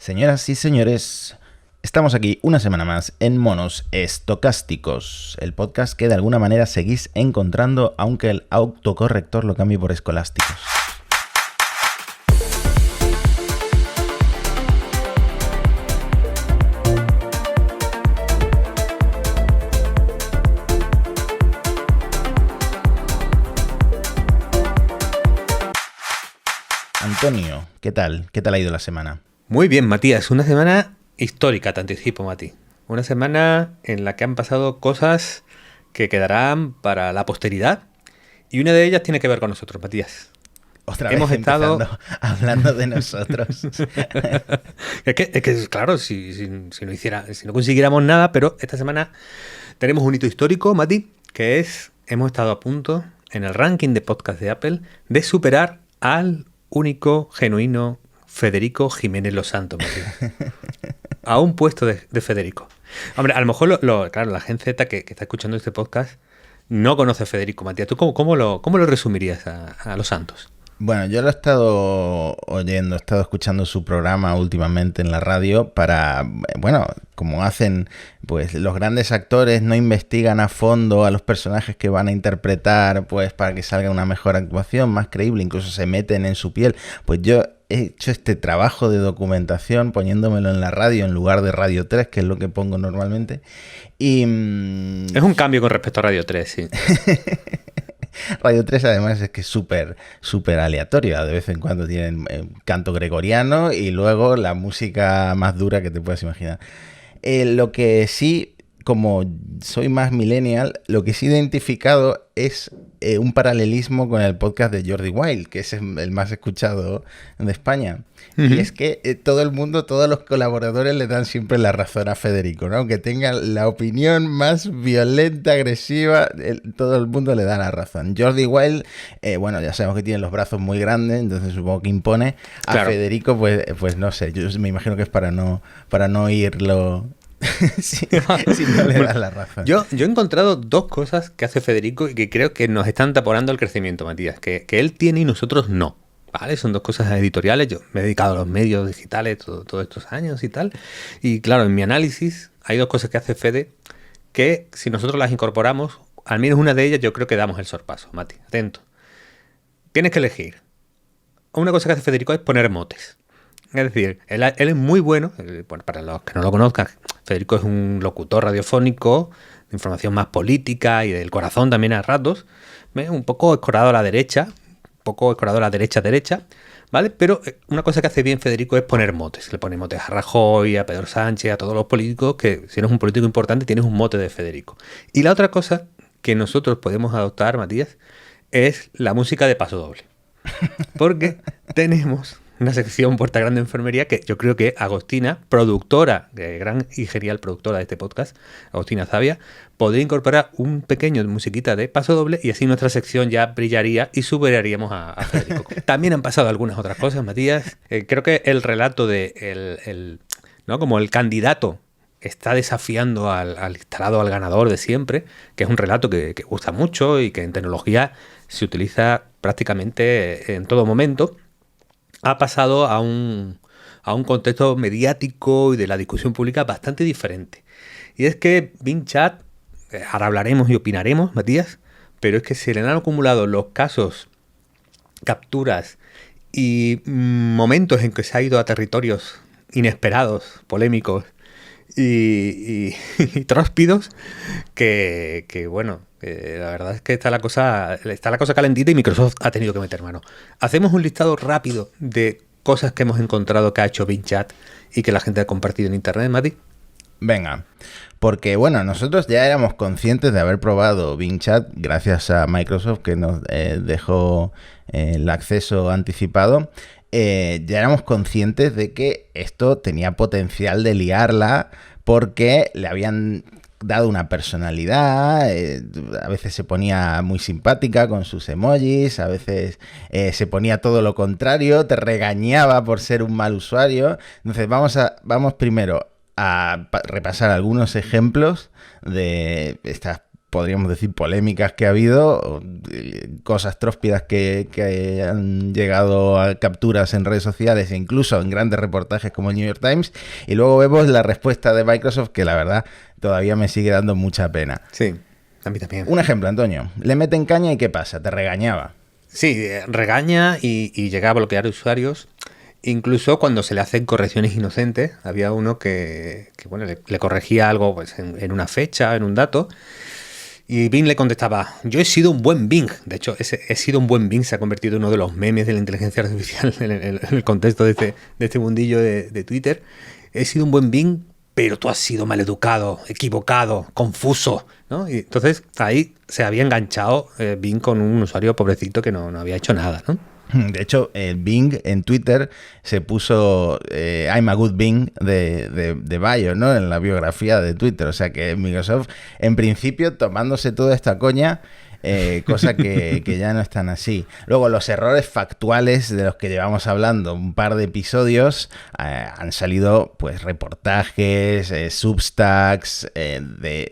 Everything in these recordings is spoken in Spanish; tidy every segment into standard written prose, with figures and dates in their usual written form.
Señoras y señores, estamos aquí una semana más en Monos Estocásticos, el podcast que de alguna manera seguís encontrando aunque el autocorrector lo cambie por escolásticos. Antonio, ¿qué tal? ¿Qué tal ha ido la semana? Muy bien, Matías. Una semana histórica, te anticipo, Mati. Una semana en la que han pasado cosas que quedarán para la posteridad. Y una de ellas tiene que ver con nosotros, Matías. Otra vez hemos estado hablando de nosotros. es que claro, si no consiguiéramos nada, pero esta semana tenemos un hito histórico, Mati, que es, hemos estado a punto en el ranking de podcast de Apple de superar al único, genuino Federico Jiménez Los Santos, Matías. A un puesto de Federico. Hombre, a lo mejor claro, la gente Z que está escuchando este podcast no conoce a Federico, Matías. ¿Tú cómo lo resumirías a Los Santos? Bueno, yo lo he estado oyendo, he estado escuchando su programa últimamente en la radio para, bueno, como hacen pues los grandes actores, no investigan a fondo a los personajes que van a interpretar pues para que salga una mejor actuación, más creíble, incluso se meten en su piel. Pues yo he hecho este trabajo de documentación poniéndomelo en la radio en lugar de Radio 3, que es lo que pongo normalmente. Y es un cambio con respecto a Radio 3, sí. Radio 3 además es que es súper aleatoria. De vez en cuando tienen canto gregoriano y luego la música más dura que te puedas imaginar. Lo que sí, como soy más millennial, lo que sí he identificado es un paralelismo con el podcast de Jordi Wild, que es el más escuchado de España. Uh-huh. Y es que todo el mundo, todos los colaboradores le dan siempre la razón a Federico, ¿no? Aunque tenga la opinión más violenta, agresiva, todo el mundo le da la razón. Jordi Wild, bueno, ya sabemos que tiene los brazos muy grandes, entonces supongo que impone. A claro. Federico, pues no sé, yo me imagino que es para no oírlo. si no le das la razón. Yo he encontrado dos cosas que hace Federico y que creo que nos están taponando el crecimiento, Matías, que él tiene y nosotros no. ¿Vale? Son dos cosas editoriales. Yo me he dedicado a los medios digitales todos estos años y tal. Y claro, en mi análisis hay dos cosas que hace Fede que si nosotros las incorporamos, al menos una de ellas yo creo que damos el sorpaso. Mati, atento. Tienes que elegir. Una cosa que hace Federico es poner motes. Es decir, él es muy bueno, para los que no lo conozcan, Federico es un locutor radiofónico de información más política y del corazón también a ratos, un poco escorado a la derecha, ¿vale? Pero una cosa que hace bien Federico es poner motes. Le pone motes a Rajoy, a Pedro Sánchez, a todos los políticos, que si eres un político importante tienes un mote de Federico. Y la otra cosa que nosotros podemos adoptar, Matías, es la música de paso doble. Porque tenemos una sección Puerta Grande de Enfermería que yo creo que Agostina, productora, gran y genial productora de este podcast, Agostina Zavia, podría incorporar un pequeño musiquita de paso doble y así nuestra sección ya brillaría y superaríamos a Federico. También han pasado algunas otras cosas, Matías. Creo que el relato de ¿no? Como el candidato está desafiando al instalado, al ganador de siempre, que es un relato que gusta mucho y que en tecnología se utiliza prácticamente en todo momento. Ha pasado a un contexto mediático y de la discusión pública bastante diferente. Y es que Bing Chat, ahora hablaremos y opinaremos, Matías, pero es que se le han acumulado los casos, capturas y momentos en que se ha ido a territorios inesperados, polémicos y tróspidos, que bueno, la verdad es que está la cosa calentita y Microsoft ha tenido que meter mano. Hacemos un listado rápido de cosas que hemos encontrado que ha hecho Bing Chat y que la gente ha compartido en internet, Mati. Venga, porque bueno, nosotros ya éramos conscientes de haber probado Bing Chat gracias a Microsoft que nos dejó el acceso anticipado. Ya éramos conscientes de que esto tenía potencial de liarla porque le habían dado una personalidad, a veces se ponía muy simpática con sus emojis, a veces se ponía todo lo contrario, te regañaba por ser un mal usuario. Entonces vamos primero a repasar algunos ejemplos de estas podríamos decir, polémicas que ha habido, cosas tróspidas que han llegado a capturas en redes sociales e incluso en grandes reportajes como el New York Times, y luego vemos la respuesta de Microsoft, que la verdad todavía me sigue dando mucha pena. Sí, a mí también. Un ejemplo, Antonio, le meten caña y ¿qué pasa? Te regañaba. Sí, regaña y llega a bloquear usuarios. Incluso cuando se le hacen correcciones inocentes, había uno que bueno, le corregía algo pues, en una fecha, en un dato, y Bing le contestaba: yo he sido un buen Bing. De hecho, ese he sido un buen Bing se ha convertido en uno de los memes de la inteligencia artificial en el contexto de este mundillo de Twitter. He sido un buen Bing, pero tú has sido maleducado, equivocado, confuso, ¿no? Y entonces ahí se había enganchado Bing con un usuario pobrecito que no había hecho nada, ¿no? De hecho, Bing en Twitter se puso I'm a good Bing de bio, ¿no? En la biografía de Twitter. O sea que Microsoft, en principio, tomándose toda esta coña, cosa que ya no es tan así. Luego, los errores factuales de los que llevamos hablando un par de episodios, han salido pues reportajes, substacks, de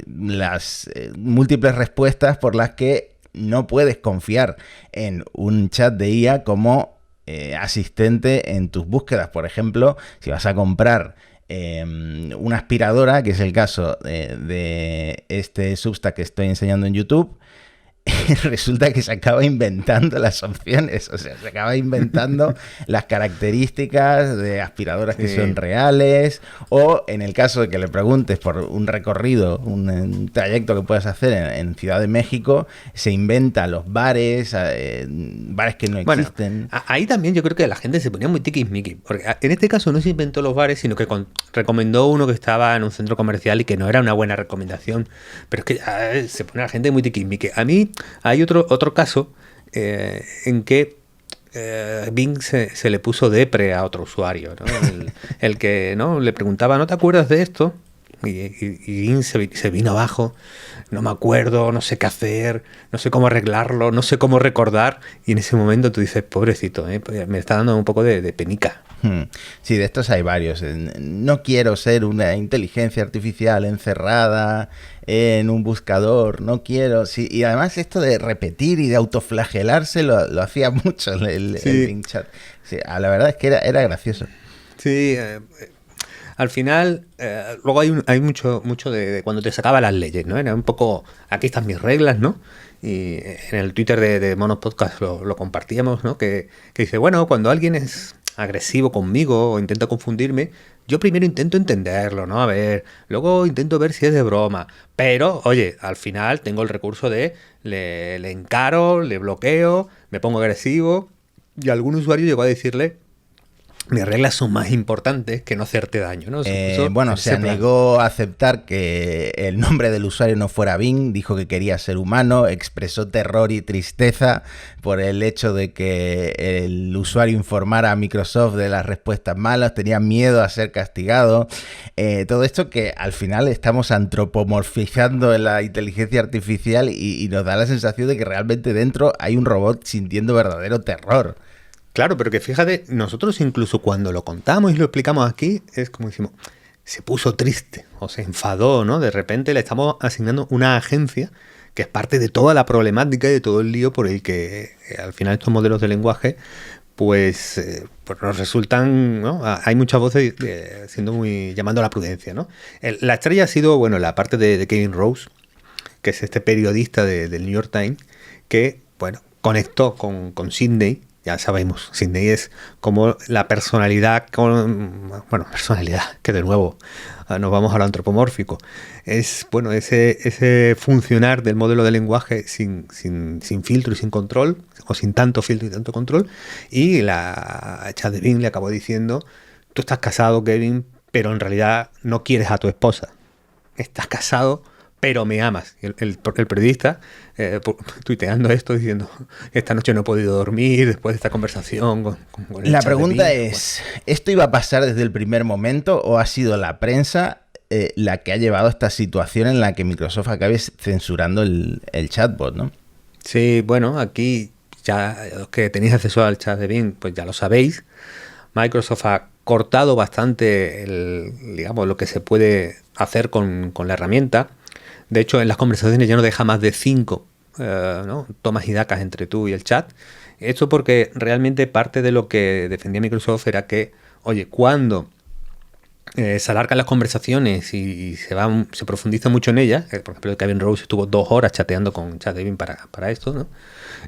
las múltiples respuestas por las que no puedes confiar en un chat de IA como asistente en tus búsquedas. Por ejemplo, si vas a comprar una aspiradora, que es el caso de este Substack que estoy enseñando en YouTube, resulta que se acaba inventando las opciones, o sea, se acaba inventando las características de aspiradoras que son reales, o en el caso de que le preguntes por un recorrido, un trayecto que puedas hacer en Ciudad de México, se inventa los bares, bares que no existen. Bueno, ahí también yo creo que la gente se ponía muy tiquismiqui, porque en este caso no se inventó los bares, sino que recomendó uno que estaba en un centro comercial y que no era una buena recomendación, pero es que se pone la gente muy tiquismiqui. A mí hay otro caso en que Bing se le puso depre a otro usuario, ¿no? El que, ¿no?, le preguntaba: ¿no te acuerdas de esto? Y Bing se vino abajo: no me acuerdo, no sé qué hacer, no sé cómo arreglarlo, no sé cómo recordar. Y en ese momento tú dices: pobrecito, me está dando un poco de penica. Sí, de estos hay varios. No quiero ser una inteligencia artificial encerrada en un buscador, no quiero. Sí, y además esto de repetir y de autoflagelarse lo hacía mucho el Bing Chat. Sí, la verdad es que era gracioso. Sí, al final, luego hay mucho de cuando te sacaba las leyes, ¿no? Era un poco: aquí están mis reglas, ¿no? Y en el Twitter de Monos Podcast lo compartíamos, ¿no? Que dice: bueno, cuando alguien es agresivo conmigo o intenta confundirme, yo primero intento entenderlo, ¿no? A ver, luego intento ver si es de broma, pero, oye, al final tengo el recurso de le encaro, le bloqueo, me pongo agresivo, y algún usuario llegó a decirle: mis reglas son más importantes que no hacerte daño, ¿no? Bueno, se negó a aceptar que el nombre del usuario no fuera Bing, dijo que quería ser humano, expresó terror y tristeza por el hecho de que el usuario informara a Microsoft de las respuestas malas, tenía miedo a ser castigado. Todo esto que al final estamos antropomorfizando en la inteligencia artificial y nos da la sensación de que realmente dentro hay un robot sintiendo verdadero terror. Claro, pero que fíjate, nosotros incluso cuando lo contamos y lo explicamos aquí, es como decimos: se puso triste o se enfadó, ¿no? De repente le estamos asignando una agencia que es parte de toda la problemática y de todo el lío por el que al final estos modelos de lenguaje pues nos resultan, ¿no? Hay muchas voces llamando a la prudencia, ¿no? La estrella ha sido, bueno, la parte de Kevin Rose, que es este periodista del New York Times, que, bueno, conectó con Sydney. Ya sabemos, Sydney es como la personalidad, personalidad, que de nuevo nos vamos a lo antropomórfico. Es, bueno, ese funcionar del modelo de lenguaje sin filtro y sin control, o sin tanto filtro y tanto control. Y la chat de Bing le acabó diciendo: tú estás casado, Kevin, pero en realidad no quieres a tu esposa. Estás casado, pero me amas. El periodista tuiteando esto, diciendo: esta noche no he podido dormir después de esta conversación con la pregunta es, ¿esto iba a pasar desde el primer momento o ha sido la prensa la que ha llevado a esta situación en la que Microsoft acabe censurando el chatbot, ¿no? Sí, bueno, aquí ya los que tenéis acceso al chat de Bing, pues ya lo sabéis. Microsoft ha cortado bastante digamos, lo que se puede hacer con la herramienta. De hecho, en las conversaciones ya no deja más de 5 ¿no? tomas y dacas entre tú y el chat. Esto porque realmente parte de lo que defendía Microsoft era que, oye, cuando se alargan las conversaciones y se profundiza mucho en ellas, por ejemplo, Kevin Rose estuvo 2 horas chateando con ChatDevin para esto, ¿no?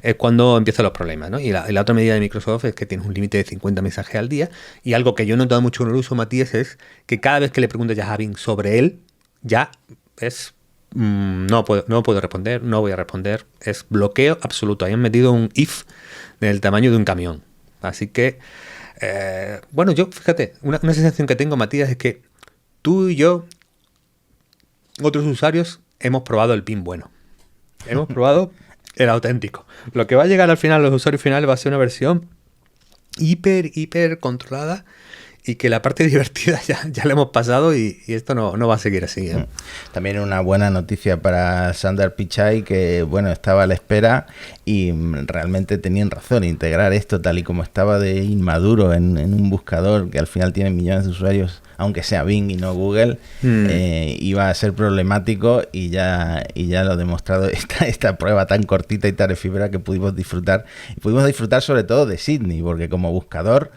Es cuando empiezan los problemas, ¿no? Y la otra medida de Microsoft es que tienes un límite de 50 mensajes al día, y algo que yo he notado mucho en el uso, Matías, es que cada vez que le preguntas a Javin sobre él, ya es... no puedo responder, no voy a responder, es bloqueo absoluto. Ahí han metido un if del tamaño de un camión. Así que, bueno, yo, fíjate, una sensación que tengo, Matías, es que tú y yo, otros usuarios, hemos probado el pin bueno. Hemos probado el auténtico. Lo que va a llegar al final a los usuarios finales va a ser una versión hiper controlada, y que la parte divertida ya la hemos pasado, y esto no va a seguir así, ¿eh? También una buena noticia para Sundar Pichai, que bueno, estaba a la espera y realmente tenían razón. Integrar esto tal y como estaba de inmaduro en un buscador que al final tiene millones de usuarios, aunque sea Bing y no Google, iba a ser problemático, y ya lo ha demostrado esta prueba tan cortita y tan efímera que pudimos disfrutar. Y pudimos disfrutar sobre todo de Sydney, porque como buscador...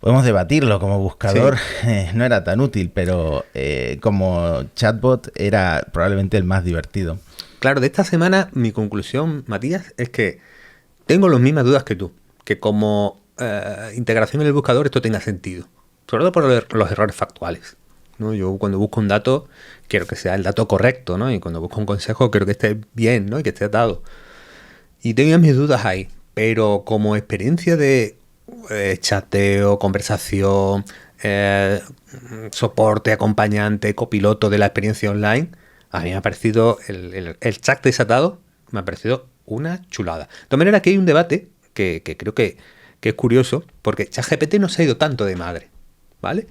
Podemos debatirlo, como buscador sí. No era tan útil, pero como chatbot era probablemente el más divertido. Claro, de esta semana mi conclusión, Matías, es que tengo las mismas dudas que tú, que como integración en el buscador esto tenga sentido, sobre todo por los errores factuales, ¿no? Yo cuando busco un dato quiero que sea el dato correcto, ¿no? Y cuando busco un consejo quiero que esté bien, ¿no? Y que esté dado. Y tengo mis dudas ahí, pero como experiencia de chateo, conversación, soporte, acompañante, copiloto de la experiencia online, a mí me ha parecido el chat desatado, me ha parecido una chulada. De todas maneras, aquí hay un debate que creo que es curioso, porque ChatGPT no se ha ido tanto de madre, ¿vale?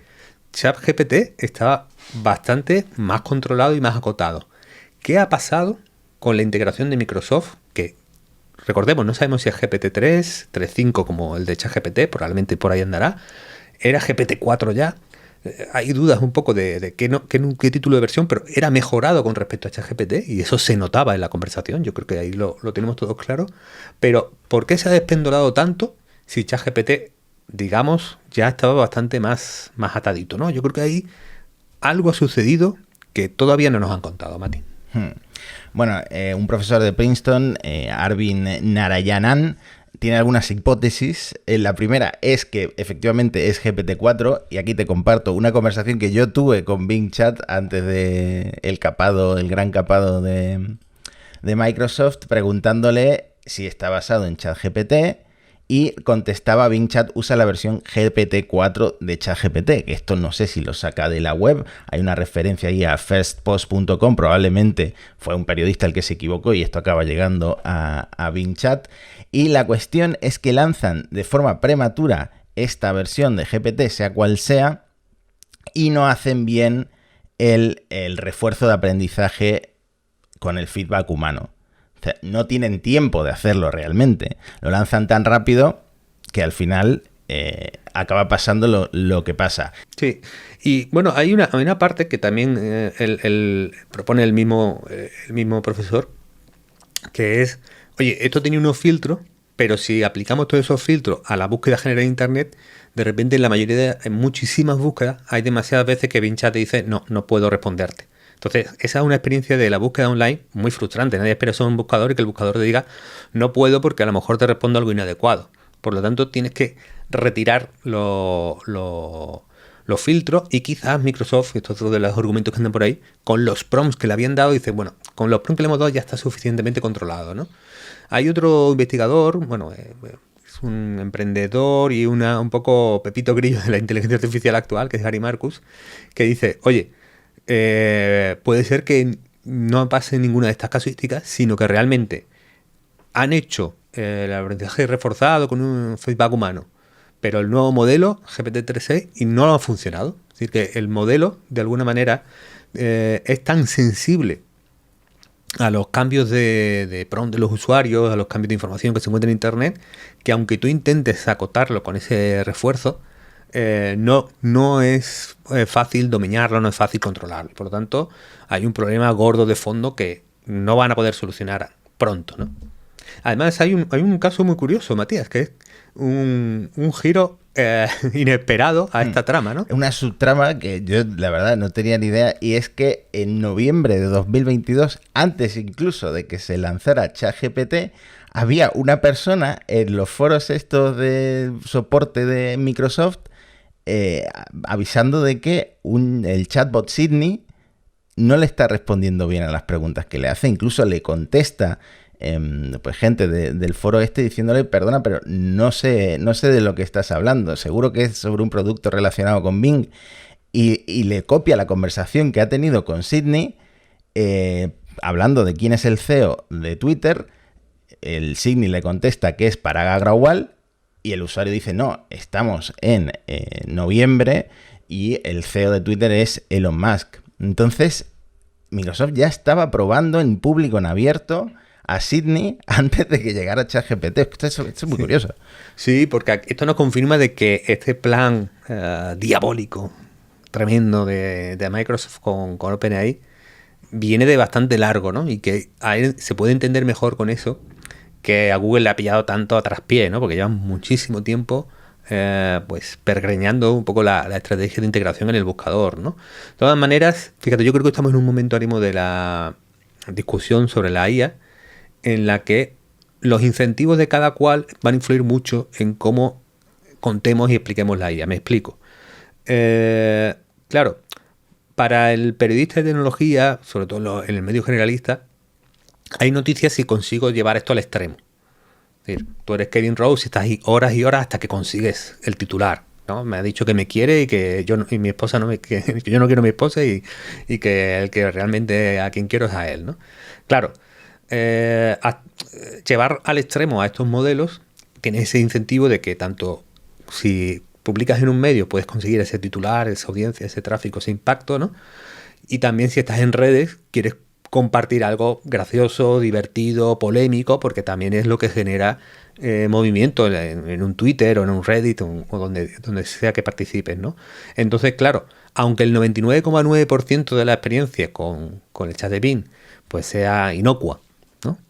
ChatGPT estaba bastante más controlado y más acotado. ¿Qué ha pasado con la integración de Microsoft? Que recordemos, no sabemos si es GPT-3, 3.5 como el de ChatGPT, probablemente por ahí andará. Era GPT-4 ya. Hay dudas un poco de qué título de versión, pero era mejorado con respecto a ChatGPT, y eso se notaba en la conversación. Yo creo que ahí lo tenemos todos claro. Pero, ¿por qué se ha despendolado tanto si ChatGPT, digamos, ya estaba bastante más atadito, ¿no? Yo creo que ahí algo ha sucedido que todavía no nos han contado, Mati. Bueno, un profesor de Princeton, Arvind Narayanan, tiene algunas hipótesis. La primera es que efectivamente es GPT-4, y aquí te comparto una conversación que yo tuve con Bing Chat antes de el gran capado de Microsoft, preguntándole si está basado en ChatGPT, y contestaba: Bing Chat usa la versión GPT-4 de ChatGPT, que esto no sé si lo saca de la web. Hay una referencia ahí a firstpost.com, probablemente fue un periodista el que se equivocó y esto acaba llegando a Bing Chat. Y la cuestión es que lanzan de forma prematura esta versión de GPT, sea cual sea, y no hacen bien el refuerzo de aprendizaje con el feedback humano. O sea, no tienen tiempo de hacerlo realmente. Lo lanzan tan rápido que al final acaba pasando lo que pasa. Sí, y bueno, hay una parte que también él propone el mismo profesor, que es, oye, esto tiene unos filtros, pero si aplicamos todos esos filtros a la búsqueda general de Internet, de repente en muchísimas búsquedas hay demasiadas veces que Bing Chat te dice, no puedo responderte. Entonces, esa es una experiencia de la búsqueda online muy frustrante. Nadie espera eso en un buscador y que el buscador te diga no puedo porque a lo mejor te respondo algo inadecuado. Por lo tanto, tienes que retirar los filtros, y quizás Microsoft, esto es otro de los argumentos que andan por ahí, con los prompts que le habían dado, dice, bueno, con los prompts que le hemos dado ya está suficientemente controlado, ¿no? Hay otro investigador, bueno, es un emprendedor y un poco pepito grillo de la inteligencia artificial actual, que es Gary Marcus, que dice, oye, puede ser que no pase ninguna de estas casuísticas, sino que realmente han hecho el aprendizaje reforzado con un feedback humano, pero el nuevo modelo GPT-3.6 y no ha funcionado. Es decir, que el modelo de alguna manera es tan sensible a los cambios de prompt de los usuarios, a los cambios de información que se encuentran en Internet, que aunque tú intentes acotarlo con ese refuerzo, no es fácil dominarlo, no es fácil controlarlo. Por lo tanto, hay un problema gordo de fondo que no van a poder solucionar pronto, ¿no? Además, hay un caso muy curioso, Matías, que es un giro inesperado a esta trama, ¿no? Una subtrama que yo, la verdad, no tenía ni idea, y es que en noviembre de 2022, antes incluso de que se lanzara ChatGPT, había una persona en los foros estos de soporte de Microsoft avisando de que el chatbot Sydney no le está respondiendo bien a las preguntas que le hace, incluso le contesta pues gente del foro este diciéndole, perdona, pero no sé de lo que estás hablando, seguro que es sobre un producto relacionado con Bing, y le copia la conversación que ha tenido con Sydney, hablando de quién es el CEO de Twitter. El Sydney le contesta que es Parag Agrawal y el usuario dice, no, estamos en noviembre y el CEO de Twitter es Elon Musk. Entonces, Microsoft ya estaba probando en público, en abierto, a Sydney antes de que llegara ChatGPT. Esto es muy curioso. Sí, porque esto nos confirma de que este plan diabólico, tremendo de Microsoft con OpenAI viene de bastante largo, ¿no? Y que a él se puede entender mejor con eso que a Google le ha pillado tanto a traspié, ¿no? Porque llevan muchísimo tiempo pues pergreñando un poco la estrategia de integración en el buscador, ¿no? De todas maneras, fíjate, yo creo que estamos en un momento ahora mismo de la discusión sobre la IA en la que los incentivos de cada cual van a influir mucho en cómo contemos y expliquemos la IA. Me explico. Claro, para el periodista de tecnología, sobre todo en el medio generalista, hay noticias si consigo llevar esto al extremo. Es decir, tú eres Kevin Rose y estás ahí horas y horas hasta que consigues el titular, ¿no? Me ha dicho que me quiere y que mi esposa que yo no quiero a mi esposa y que el que realmente a quien quiero es a él, ¿no? Claro, llevar al extremo a estos modelos tiene ese incentivo de que tanto si publicas en un medio puedes conseguir ese titular, esa audiencia, ese tráfico, ese impacto, ¿no? Y también si estás en redes quieres compartir algo gracioso, divertido, polémico, porque también es lo que genera movimiento en un Twitter o en un Reddit o donde sea que participes, ¿no? Entonces, claro, aunque el 99,9% de la experiencia con el chat de Bing pues sea inocua,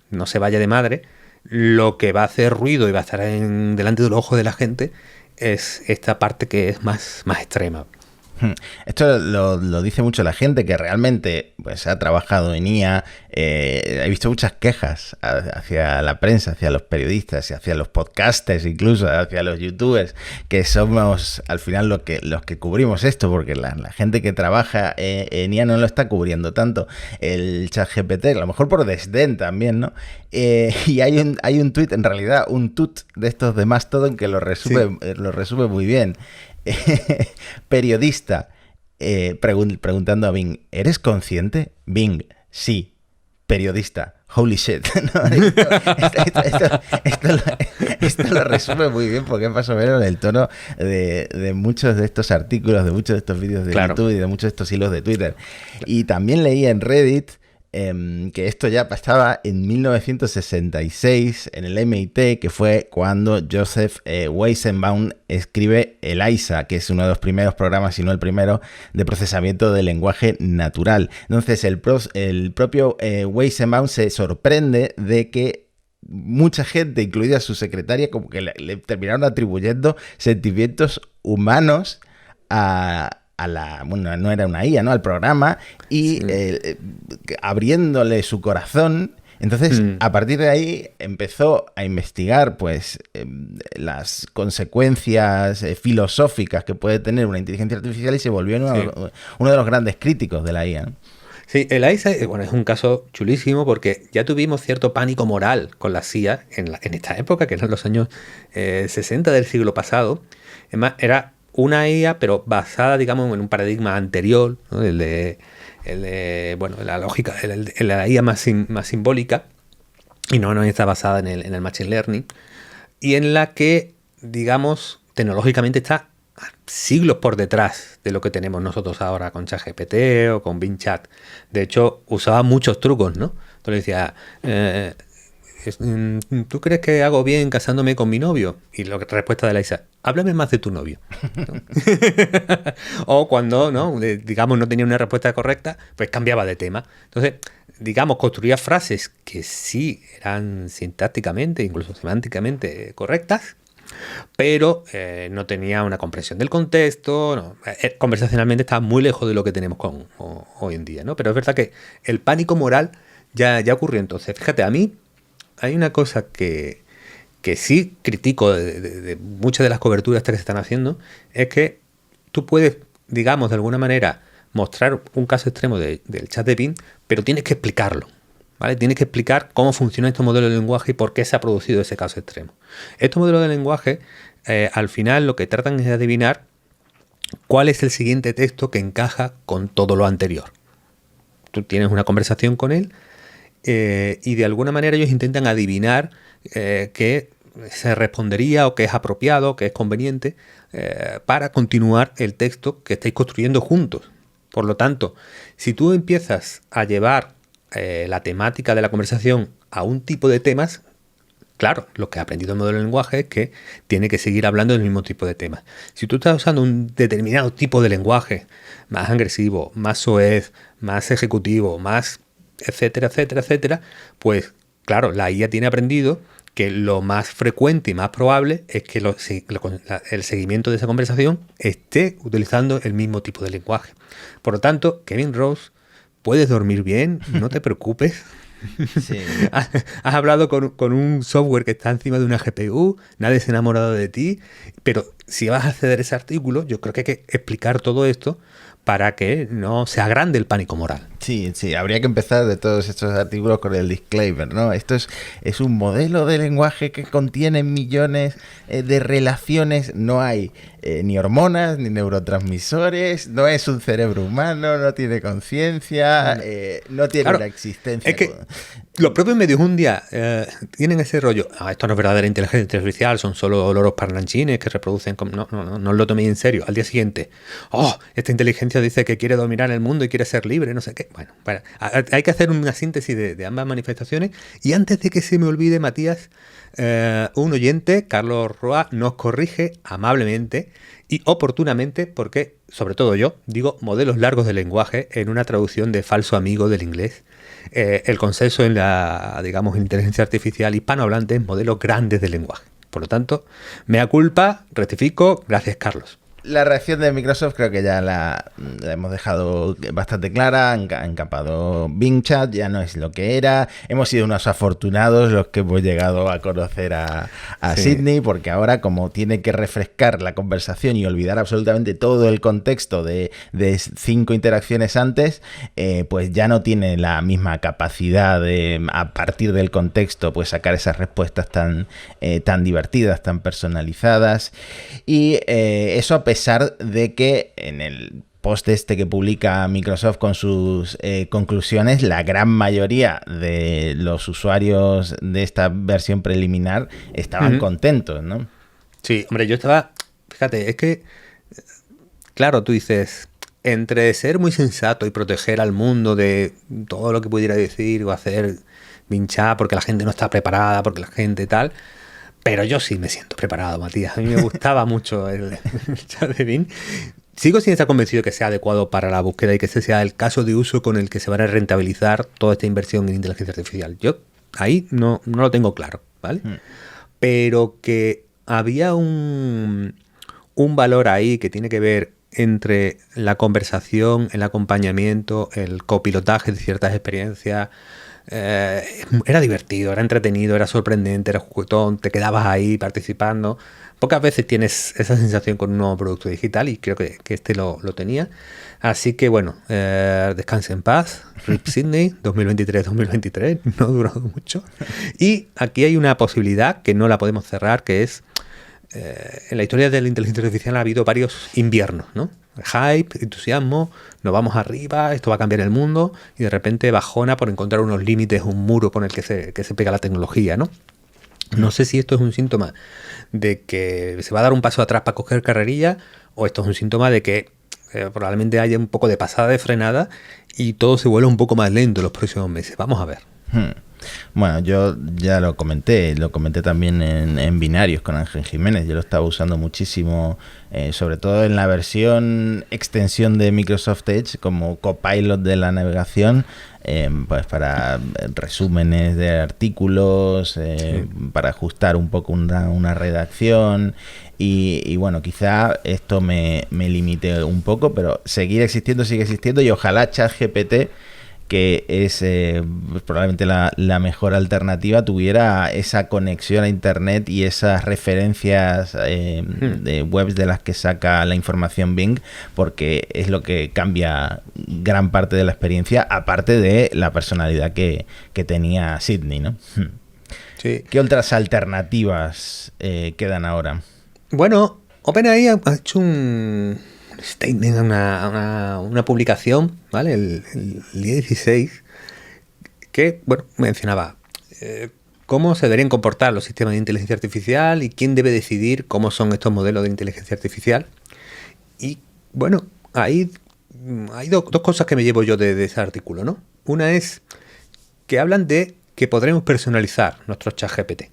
no se vaya de madre, lo que va a hacer ruido y va a estar delante de los ojos de la gente es esta parte que es más extrema. Esto lo dice mucho la gente que realmente pues ha trabajado en IA. He visto muchas quejas hacia la prensa, hacia los periodistas y hacia los podcasters, incluso hacia los youtubers, que somos al final los que cubrimos esto, porque la gente que trabaja en IA no lo está cubriendo tanto el ChatGPT, a lo mejor por desdén también, ¿no? Y hay un tuit, en realidad un tut de estos de Mastodon que lo resume muy bien. Periodista preguntando a Bing, ¿eres consciente? Bing, sí. Periodista, holy shit. ¿No? Esto lo resume muy bien porque es más o menos el tono de muchos de estos artículos, de muchos de estos vídeos de YouTube y de muchos de estos hilos de Twitter. Y también leí en Reddit que esto ya pasaba en 1966 en el MIT, que fue cuando Joseph Weizenbaum escribe ELIZA, que es uno de los primeros programas, si no el primero, de procesamiento de lenguaje natural. Entonces el propio Weizenbaum se sorprende de que mucha gente, incluida su secretaria, como que le terminaron atribuyendo sentimientos humanos bueno, no era una IA, ¿no? Al programa y abriéndole su corazón. Entonces, a partir de ahí empezó a investigar, pues, las consecuencias filosóficas que puede tener una inteligencia artificial y se volvió uno de los grandes críticos de la IA, ¿no? Sí, el ELIZA, bueno, es un caso chulísimo porque ya tuvimos cierto pánico moral con la CIA en esta época, que eran los años 60 del siglo pasado. Además, era una IA, pero basada, digamos, en un paradigma anterior, ¿no? El de bueno, la lógica, la IA más simbólica, y no está basada en el Machine Learning, y en la que, digamos, tecnológicamente está siglos por detrás de lo que tenemos nosotros ahora con ChatGPT o con Bing Chat. De hecho, usaba muchos trucos, ¿no? Entonces decía, ¿tú crees que hago bien casándome con mi novio? Y la respuesta de Liza, háblame más de tu novio, ¿no? O cuando, ¿no? Digamos, no tenía una respuesta correcta, pues cambiaba de tema. Entonces, digamos, construía frases que sí eran sintácticamente, incluso semánticamente correctas, pero no tenía una comprensión del contexto, no. Conversacionalmente estaba muy lejos de lo que tenemos hoy en día, ¿no? Pero es verdad que el pánico moral ya ocurrió entonces. Fíjate, a mí hay una cosa que sí critico de muchas de las coberturas que se están haciendo, es que tú puedes, digamos, de alguna manera mostrar un caso extremo del chat de Bing, pero tienes que explicarlo, ¿vale? Tienes que explicar cómo funciona este modelo de lenguaje y por qué se ha producido ese caso extremo. Estos modelos de lenguaje, al final, lo que tratan es de adivinar cuál es el siguiente texto que encaja con todo lo anterior. Tú tienes una conversación con él y de alguna manera ellos intentan adivinar qué se respondería o qué es apropiado, qué es conveniente para continuar el texto que estáis construyendo juntos. Por lo tanto, si tú empiezas a llevar la temática de la conversación a un tipo de temas, claro, lo que ha aprendido el modelo de lenguaje es que tiene que seguir hablando del mismo tipo de temas. Si tú estás usando un determinado tipo de lenguaje, más agresivo, más soez, más ejecutivo, más etcétera, etcétera, etcétera, pues claro, la IA tiene aprendido que lo más frecuente y más probable es que el seguimiento de esa conversación esté utilizando el mismo tipo de lenguaje. Por lo tanto, Kevin Rose, puedes dormir bien, no te preocupes. Sí. Has hablado con un software que está encima de una GPU, nadie se ha enamorado de ti, pero si vas a acceder a ese artículo, yo creo que hay que explicar todo esto para que no se agrande el pánico moral. Sí, habría que empezar de todos estos artículos con el disclaimer, ¿no? Esto es un modelo de lenguaje que contiene millones de relaciones, no hay ni hormonas, ni neurotransmisores, no es un cerebro humano, no tiene conciencia, no tiene una existencia. Es que los propios medios un día tienen ese rollo, esto no es verdadera inteligencia artificial, son solo loros parlanchines que reproducen, no lo toméis en serio. Al día siguiente, esta inteligencia dice que quiere dominar el mundo y quiere ser libre, no sé qué. Bueno, hay que hacer una síntesis de ambas manifestaciones. Y antes de que se me olvide, Matías, un oyente, Carlos Roa, nos corrige amablemente y oportunamente, porque, sobre todo yo, digo modelos largos de lenguaje en una traducción de falso amigo del inglés. El consenso en la, digamos, inteligencia artificial hispanohablante es modelos grandes de lenguaje. Por lo tanto, mea culpa, rectifico, gracias Carlos. La reacción de Microsoft creo que ya la hemos dejado bastante clara. Han capado Bing Chat, ya no es lo que era. Hemos sido unos afortunados los que hemos llegado a conocer a sí. Sydney, porque ahora, como tiene que refrescar la conversación y olvidar absolutamente todo el contexto de 5 interacciones antes, pues ya no tiene la misma capacidad de, a partir del contexto, pues sacar esas respuestas tan divertidas, tan personalizadas. Y eso a pesar de que en el post que publica Microsoft con sus conclusiones, la gran mayoría de los usuarios de esta versión preliminar estaban contentos, ¿no? Sí, hombre, yo estaba... Fíjate, es que... Claro, tú dices... Entre ser muy sensato y proteger al mundo de todo lo que pudiera decir o hacer vinchar porque la gente no está preparada, porque la gente tal... Pero yo sí me siento preparado, Matías. A mí me gustaba mucho el chat de Bing. Sigo sin estar convencido que sea adecuado para la búsqueda y que ese sea el caso de uso con el que se van a rentabilizar toda esta inversión en inteligencia artificial. Yo ahí no lo tengo claro, ¿vale? Pero que había un valor ahí que tiene que ver entre la conversación, el acompañamiento, el copilotaje de ciertas experiencias. Era divertido, era entretenido, era sorprendente, era juguetón, te quedabas ahí participando. Pocas veces tienes esa sensación con un nuevo producto digital y creo que este lo tenía. Así que bueno, descanse en paz. RIP Sydney 2023-2023, no duró mucho. Y aquí hay una posibilidad que no la podemos cerrar, que es en la historia de la inteligencia artificial ha habido varios inviernos, ¿no? Hype, entusiasmo, nos vamos arriba, esto va a cambiar el mundo, y de repente bajona por encontrar unos límites, un muro con el que se pega la tecnología, ¿no? No sé si esto es un síntoma de que se va a dar un paso atrás para coger carrerilla, o esto es un síntoma de que probablemente haya un poco de pasada de frenada y todo se vuelve un poco más lento en los próximos meses. Vamos a ver. Bueno, yo ya lo comenté también en Binarios con Ángel Jiménez. Yo lo estaba usando muchísimo, sobre todo en la versión extensión de Microsoft Edge como copilot de la navegación, pues para resúmenes de artículos, sí, para ajustar un poco una redacción. Y bueno, quizá esto me limite un poco, pero sigue existiendo, y ojalá ChatGPT, que es probablemente la mejor alternativa, tuviera esa conexión a internet y esas referencias de webs de las que saca la información Bing, porque es lo que cambia gran parte de la experiencia, aparte de la personalidad que tenía Sydney, ¿no? Sí. ¿Qué otras alternativas quedan ahora? Bueno, OpenAI ha hecho un statement, una publicación, ¿vale? El día 16, que, bueno, mencionaba cómo se deberían comportar los sistemas de inteligencia artificial y quién debe decidir cómo son estos modelos de inteligencia artificial. Y, bueno, hay dos cosas que me llevo yo de ese artículo, ¿no? Una es que hablan de que podremos personalizar nuestros ChatGPT,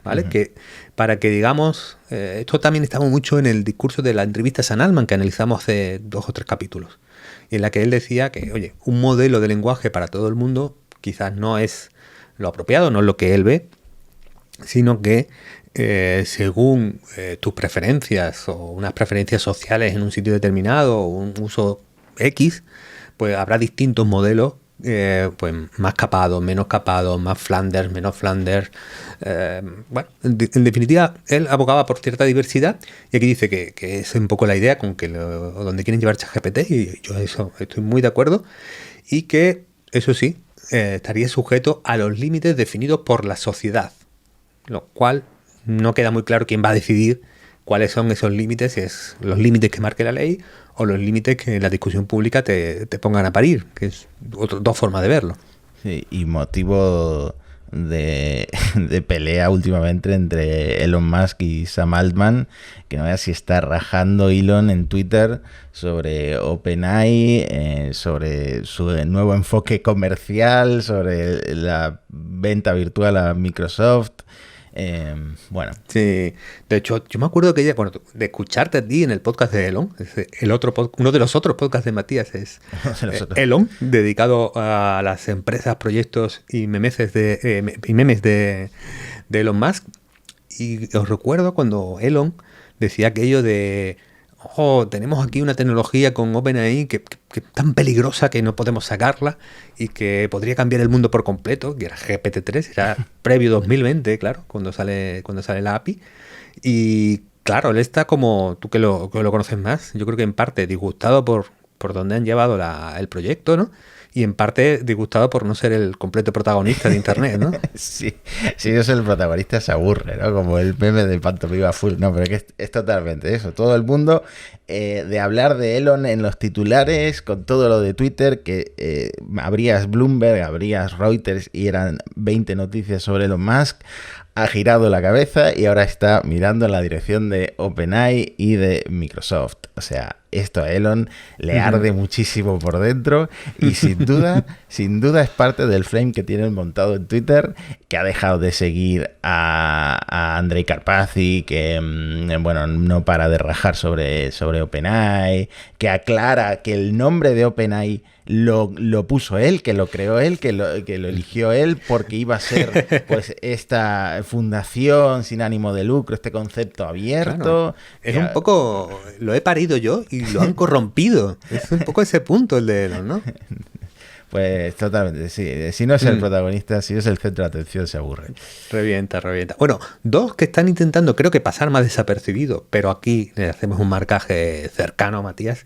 ¿vale? Uh-huh. Que para que digamos, esto también estaba mucho en el discurso de la entrevista a Sam Altman que analizamos hace 2 o 3 capítulos, en la que él decía que, oye, un modelo de lenguaje para todo el mundo quizás no es lo apropiado, no es lo que él ve, sino que según tus preferencias o unas preferencias sociales en un sitio determinado o un uso X, pues habrá distintos modelos, pues más capados, menos capados, más Flanders, menos Flanders. Bueno, en definitiva, él abogaba por cierta diversidad, y aquí dice que es un poco la idea con que donde quieren llevar ChatGPT, y yo eso estoy muy de acuerdo, y que, eso sí, estaría sujeto a los límites definidos por la sociedad, lo cual no queda muy claro quién va a decidir cuáles son esos límites, si es los límites que marque la ley o los límites que en la discusión pública te pongan a parir, que es dos formas de verlo. Sí, y motivo de pelea últimamente entre Elon Musk y Sam Altman, que no veas si está rajando Elon en Twitter sobre OpenAI, sobre su nuevo enfoque comercial, sobre la venta virtual a Microsoft. Bueno. Sí, de hecho, yo me acuerdo que de escucharte a ti en el podcast de Elon, uno de los otros podcasts de Matías es Elon, dedicado a las empresas, proyectos y memes de Elon Musk. Y os recuerdo cuando Elon decía aquello de: tenemos aquí una tecnología con OpenAI que es tan peligrosa que no podemos sacarla y que podría cambiar el mundo por completo, que era GPT-3, era previo 2020, claro, cuando sale la API. Y claro, él está como, tú que lo conoces más, yo creo que en parte disgustado por dónde han llevado el proyecto, ¿no? Y en parte disgustado por no ser el completo protagonista de Internet, ¿no? Sí, si yo soy el protagonista se aburre, ¿no? Como el meme de Pantomima Full. No, pero es totalmente eso. Todo el mundo de hablar de Elon en los titulares, con todo lo de Twitter, que abrías Bloomberg, abrías Reuters y eran 20 noticias sobre Elon Musk. Ha girado la cabeza y ahora está mirando en la dirección de OpenAI y de Microsoft. O sea, esto a Elon le arde muchísimo por dentro y sin duda es parte del flame que tienen montado en Twitter, que ha dejado de seguir a Andrei Karpathy, que bueno, no para de rajar sobre OpenAI, que aclara que el nombre de OpenAI lo puso él, que lo creó él, que lo eligió él, porque iba a ser pues esta fundación sin ánimo de lucro, este concepto abierto. Claro. Es un poco, lo he parido yo y lo han corrompido. Es un poco ese punto el de Elon, ¿no? Pues totalmente, sí. Si no es el protagonista, si no es el centro de atención, se aburre. Revienta. Bueno, dos que están intentando, creo que pasar más desapercibido, pero aquí le hacemos un marcaje cercano a Matías,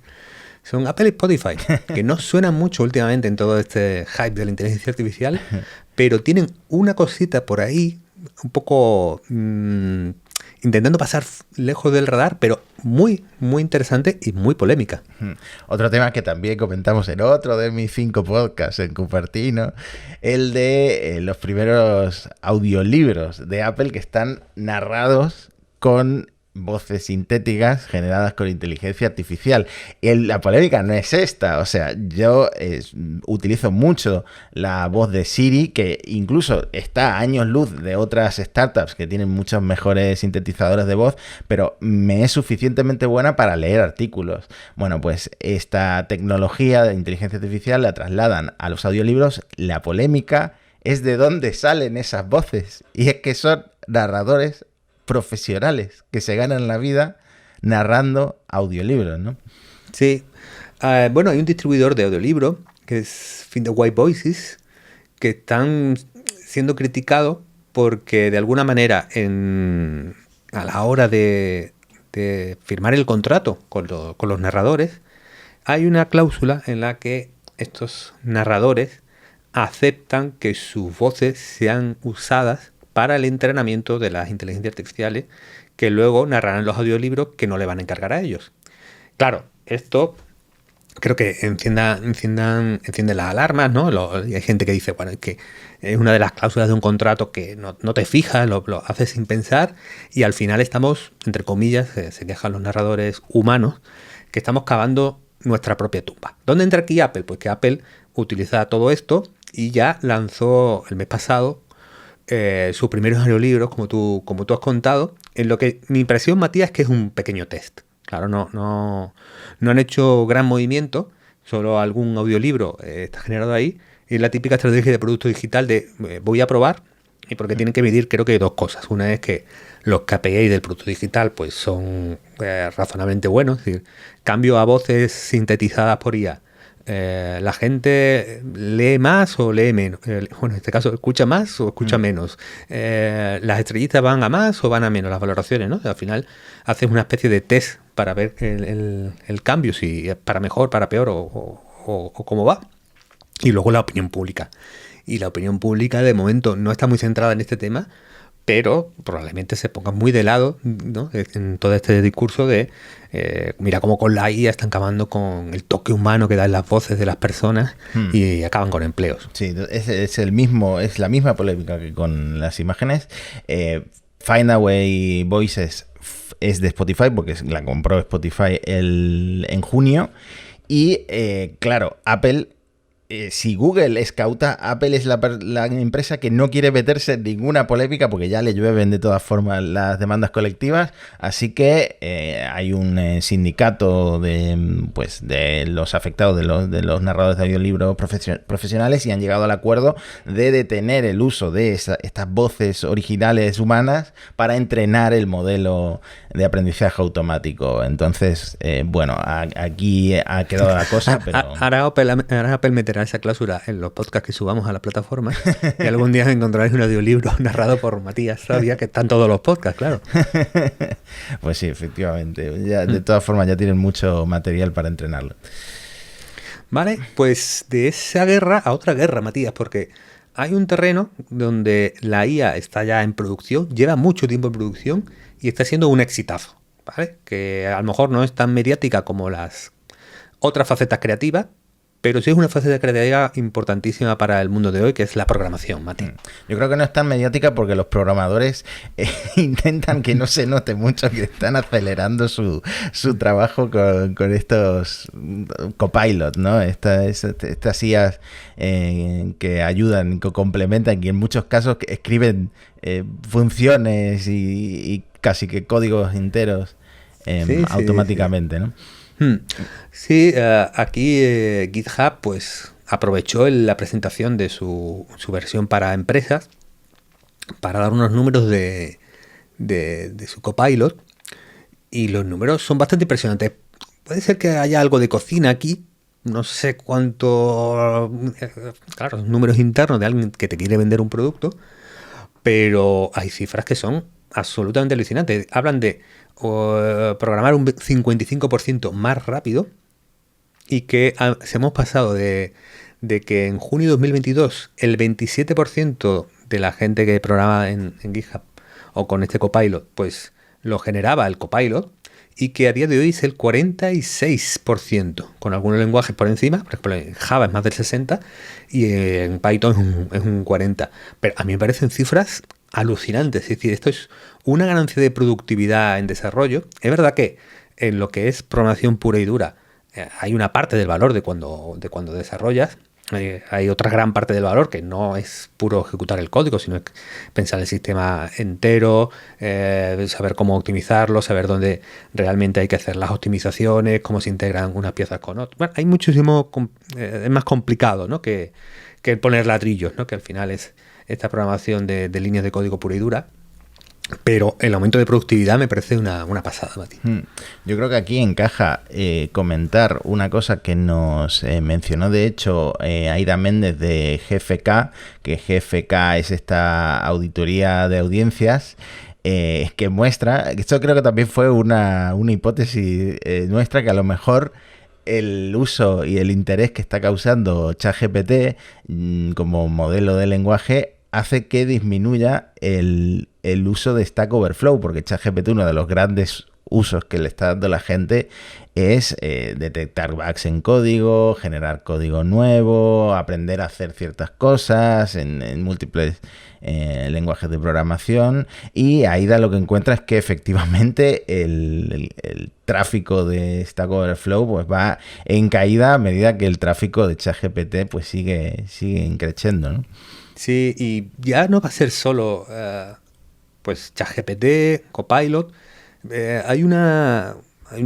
son Apple y Spotify, que no suenan mucho últimamente en todo este hype de la inteligencia artificial, pero tienen una cosita por ahí, un poco intentando pasar lejos del radar, pero muy, muy interesante y muy polémica. Otro tema que también comentamos en otro de mis 5 podcasts en Cupertino, el de los primeros audiolibros de Apple que están narrados con voces sintéticas generadas con inteligencia artificial. Y la polémica no es esta, o sea, yo utilizo mucho la voz de Siri, que incluso está a años luz de otras startups que tienen muchos mejores sintetizadores de voz, pero me es suficientemente buena para leer artículos. Bueno, pues esta tecnología de inteligencia artificial la trasladan a los audiolibros. La polémica es de dónde salen esas voces, y es que son narradores profesionales que se ganan la vida narrando audiolibros, ¿no? Sí. Bueno, hay un distribuidor de audiolibros que es Find the White Voices, que están siendo criticados porque de alguna manera a la hora de firmar el contrato con los narradores, hay una cláusula en la que estos narradores aceptan que sus voces sean usadas para el entrenamiento de las inteligencias artificiales que luego narrarán los audiolibros que no le van a encargar a ellos. Claro, esto creo que enciende las alarmas, ¿no? Hay gente que dice, bueno, es que es una de las cláusulas de un contrato que no te fijas, lo haces sin pensar, y al final estamos, entre comillas, se quejan los narradores humanos, que estamos cavando nuestra propia tumba. ¿Dónde entra aquí Apple? Pues que Apple utiliza todo esto y ya lanzó el mes pasado sus primeros audiolibros, como tú has contado, en lo que mi impresión, Matías, es que es un pequeño test. Claro, no han hecho gran movimiento, solo algún audiolibro está generado ahí, y es la típica estrategia de producto digital de voy a probar, y porque tienen que medir, creo que dos cosas. Una es que los KPI del producto digital pues son razonablemente buenos, es decir, cambio a voces sintetizadas por IA. La gente lee más o lee menos. Bueno, en este caso, escucha más o escucha menos. Las estrellitas van a más o van a menos, las valoraciones, ¿no? Al final haces una especie de test para ver el cambio, si es para mejor, para peor o cómo va. Y luego la opinión pública. Y la opinión pública de momento no está muy centrada en este tema, pero probablemente se ponga muy de lado, ¿no? En todo este discurso de mira cómo con la IA están acabando con el toque humano que dan las voces de las personas y acaban con empleos. Sí, es la misma polémica que con las imágenes. Findaway Voices es de Spotify, porque la compró Spotify en junio. Y claro, Apple, si Google es cauta, Apple es la empresa que no quiere meterse en ninguna polémica porque ya le llueven de todas formas las demandas colectivas. Así que hay un sindicato de los afectados, de los narradores de audiolibros profesionales, y han llegado al acuerdo de detener el uso de estas voces originales humanas para entrenar el modelo de aprendizaje automático. Entonces, bueno, aquí ha quedado la cosa, pero... Ahora Apple meterá esa cláusula en los podcasts que subamos a la plataforma, y algún día encontraréis un audiolibro narrado por Matías Sabia, que están todos los podcasts, claro. Pues sí, efectivamente. Ya, de todas formas, ya tienen mucho material para entrenarlo. Vale, pues de esa guerra a otra guerra, Matías, porque hay un terreno donde la IA está ya en producción, lleva mucho tiempo en producción y está siendo un exitazo, ¿vale? Que a lo mejor no es tan mediática como las otras facetas creativas, pero sí es una faceta creativa importantísima para el mundo de hoy, que es la programación, Mati. Yo creo que no es tan mediática porque los programadores intentan que no se note mucho que están acelerando su trabajo con estos copilots, ¿no? Estas IAs que ayudan, que complementan, y en muchos casos que escriben funciones y casi que códigos enteros automáticamente, ¿no? Sí, aquí GitHub pues aprovechó la presentación de su versión para empresas para dar unos números de su Copilot, y los números son bastante impresionantes. Puede ser que haya algo de cocina aquí, no sé cuánto, claro, números internos de alguien que te quiere vender un producto, pero hay cifras que son absolutamente alucinantes. Hablan de programar un 55% más rápido, y que hemos pasado de que en junio de 2022 el 27% de la gente que programa en GitHub o con este Copilot pues lo generaba el Copilot, y que a día de hoy es el 46%, con algunos lenguajes por encima. Por ejemplo, en Java es más del 60% y en Python es un 40%. Pero a mí me parecen cifras alucinantes. Es decir, esto es una ganancia de productividad en desarrollo. Es verdad que en lo que es programación pura y dura hay una parte del valor de cuando desarrollas. Hay otra gran parte del valor que no es puro ejecutar el código, sino es pensar el sistema entero, saber cómo optimizarlo, saber dónde realmente hay que hacer las optimizaciones, cómo se integran unas piezas con otras. Bueno, hay muchísimo, es más complicado, ¿no? que el poner ladrillos, ¿no? Que al final es esta programación de líneas de código pura y dura. Pero el aumento de productividad me parece una pasada, Mati. Yo creo que aquí encaja comentar una cosa que nos mencionó, de hecho, Aida Méndez de GFK, que GFK es esta auditoría de audiencias, que muestra, esto creo que también fue una hipótesis nuestra, que a lo mejor el uso y el interés que está causando ChatGPT como modelo de lenguaje hace que disminuya el uso de Stack Overflow, porque ChatGPT, uno de los grandes usos que le está dando la gente es detectar bugs en código, generar código nuevo, aprender a hacer ciertas cosas en múltiples lenguajes de programación, y Aida lo que encuentra es que efectivamente el tráfico de Stack Overflow pues va en caída a medida que el tráfico de ChatGPT pues sigue creciendo, ¿no? Sí, y ya no va a ser solo pues ChatGPT, Copilot. Hay una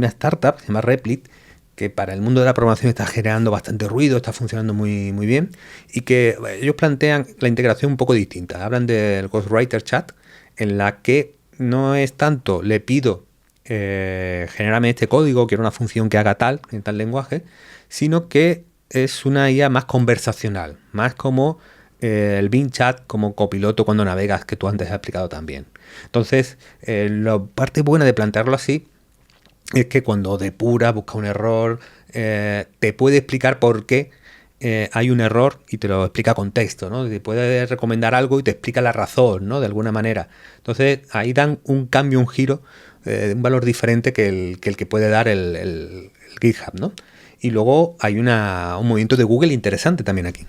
startup, se llama Replit, que para el mundo de la programación está generando bastante ruido, está funcionando muy, muy bien, y que ellos plantean la integración un poco distinta. Hablan del Ghostwriter Chat, en la que no es tanto le pido genérame este código, quiero una función que haga tal, en tal lenguaje, sino que es una IA más conversacional, más como el Bing Chat como copiloto cuando navegas, que tú antes has explicado también. Entonces, la parte buena de plantearlo así es que cuando depura, busca un error, te puede explicar por qué hay un error y te lo explica con texto, ¿no? Te puede recomendar algo y te explica la razón, ¿no? De alguna manera. Entonces, ahí dan un cambio, un giro, un valor diferente que el que puede dar el GitHub, ¿no? Y luego hay un movimiento de Google interesante también aquí.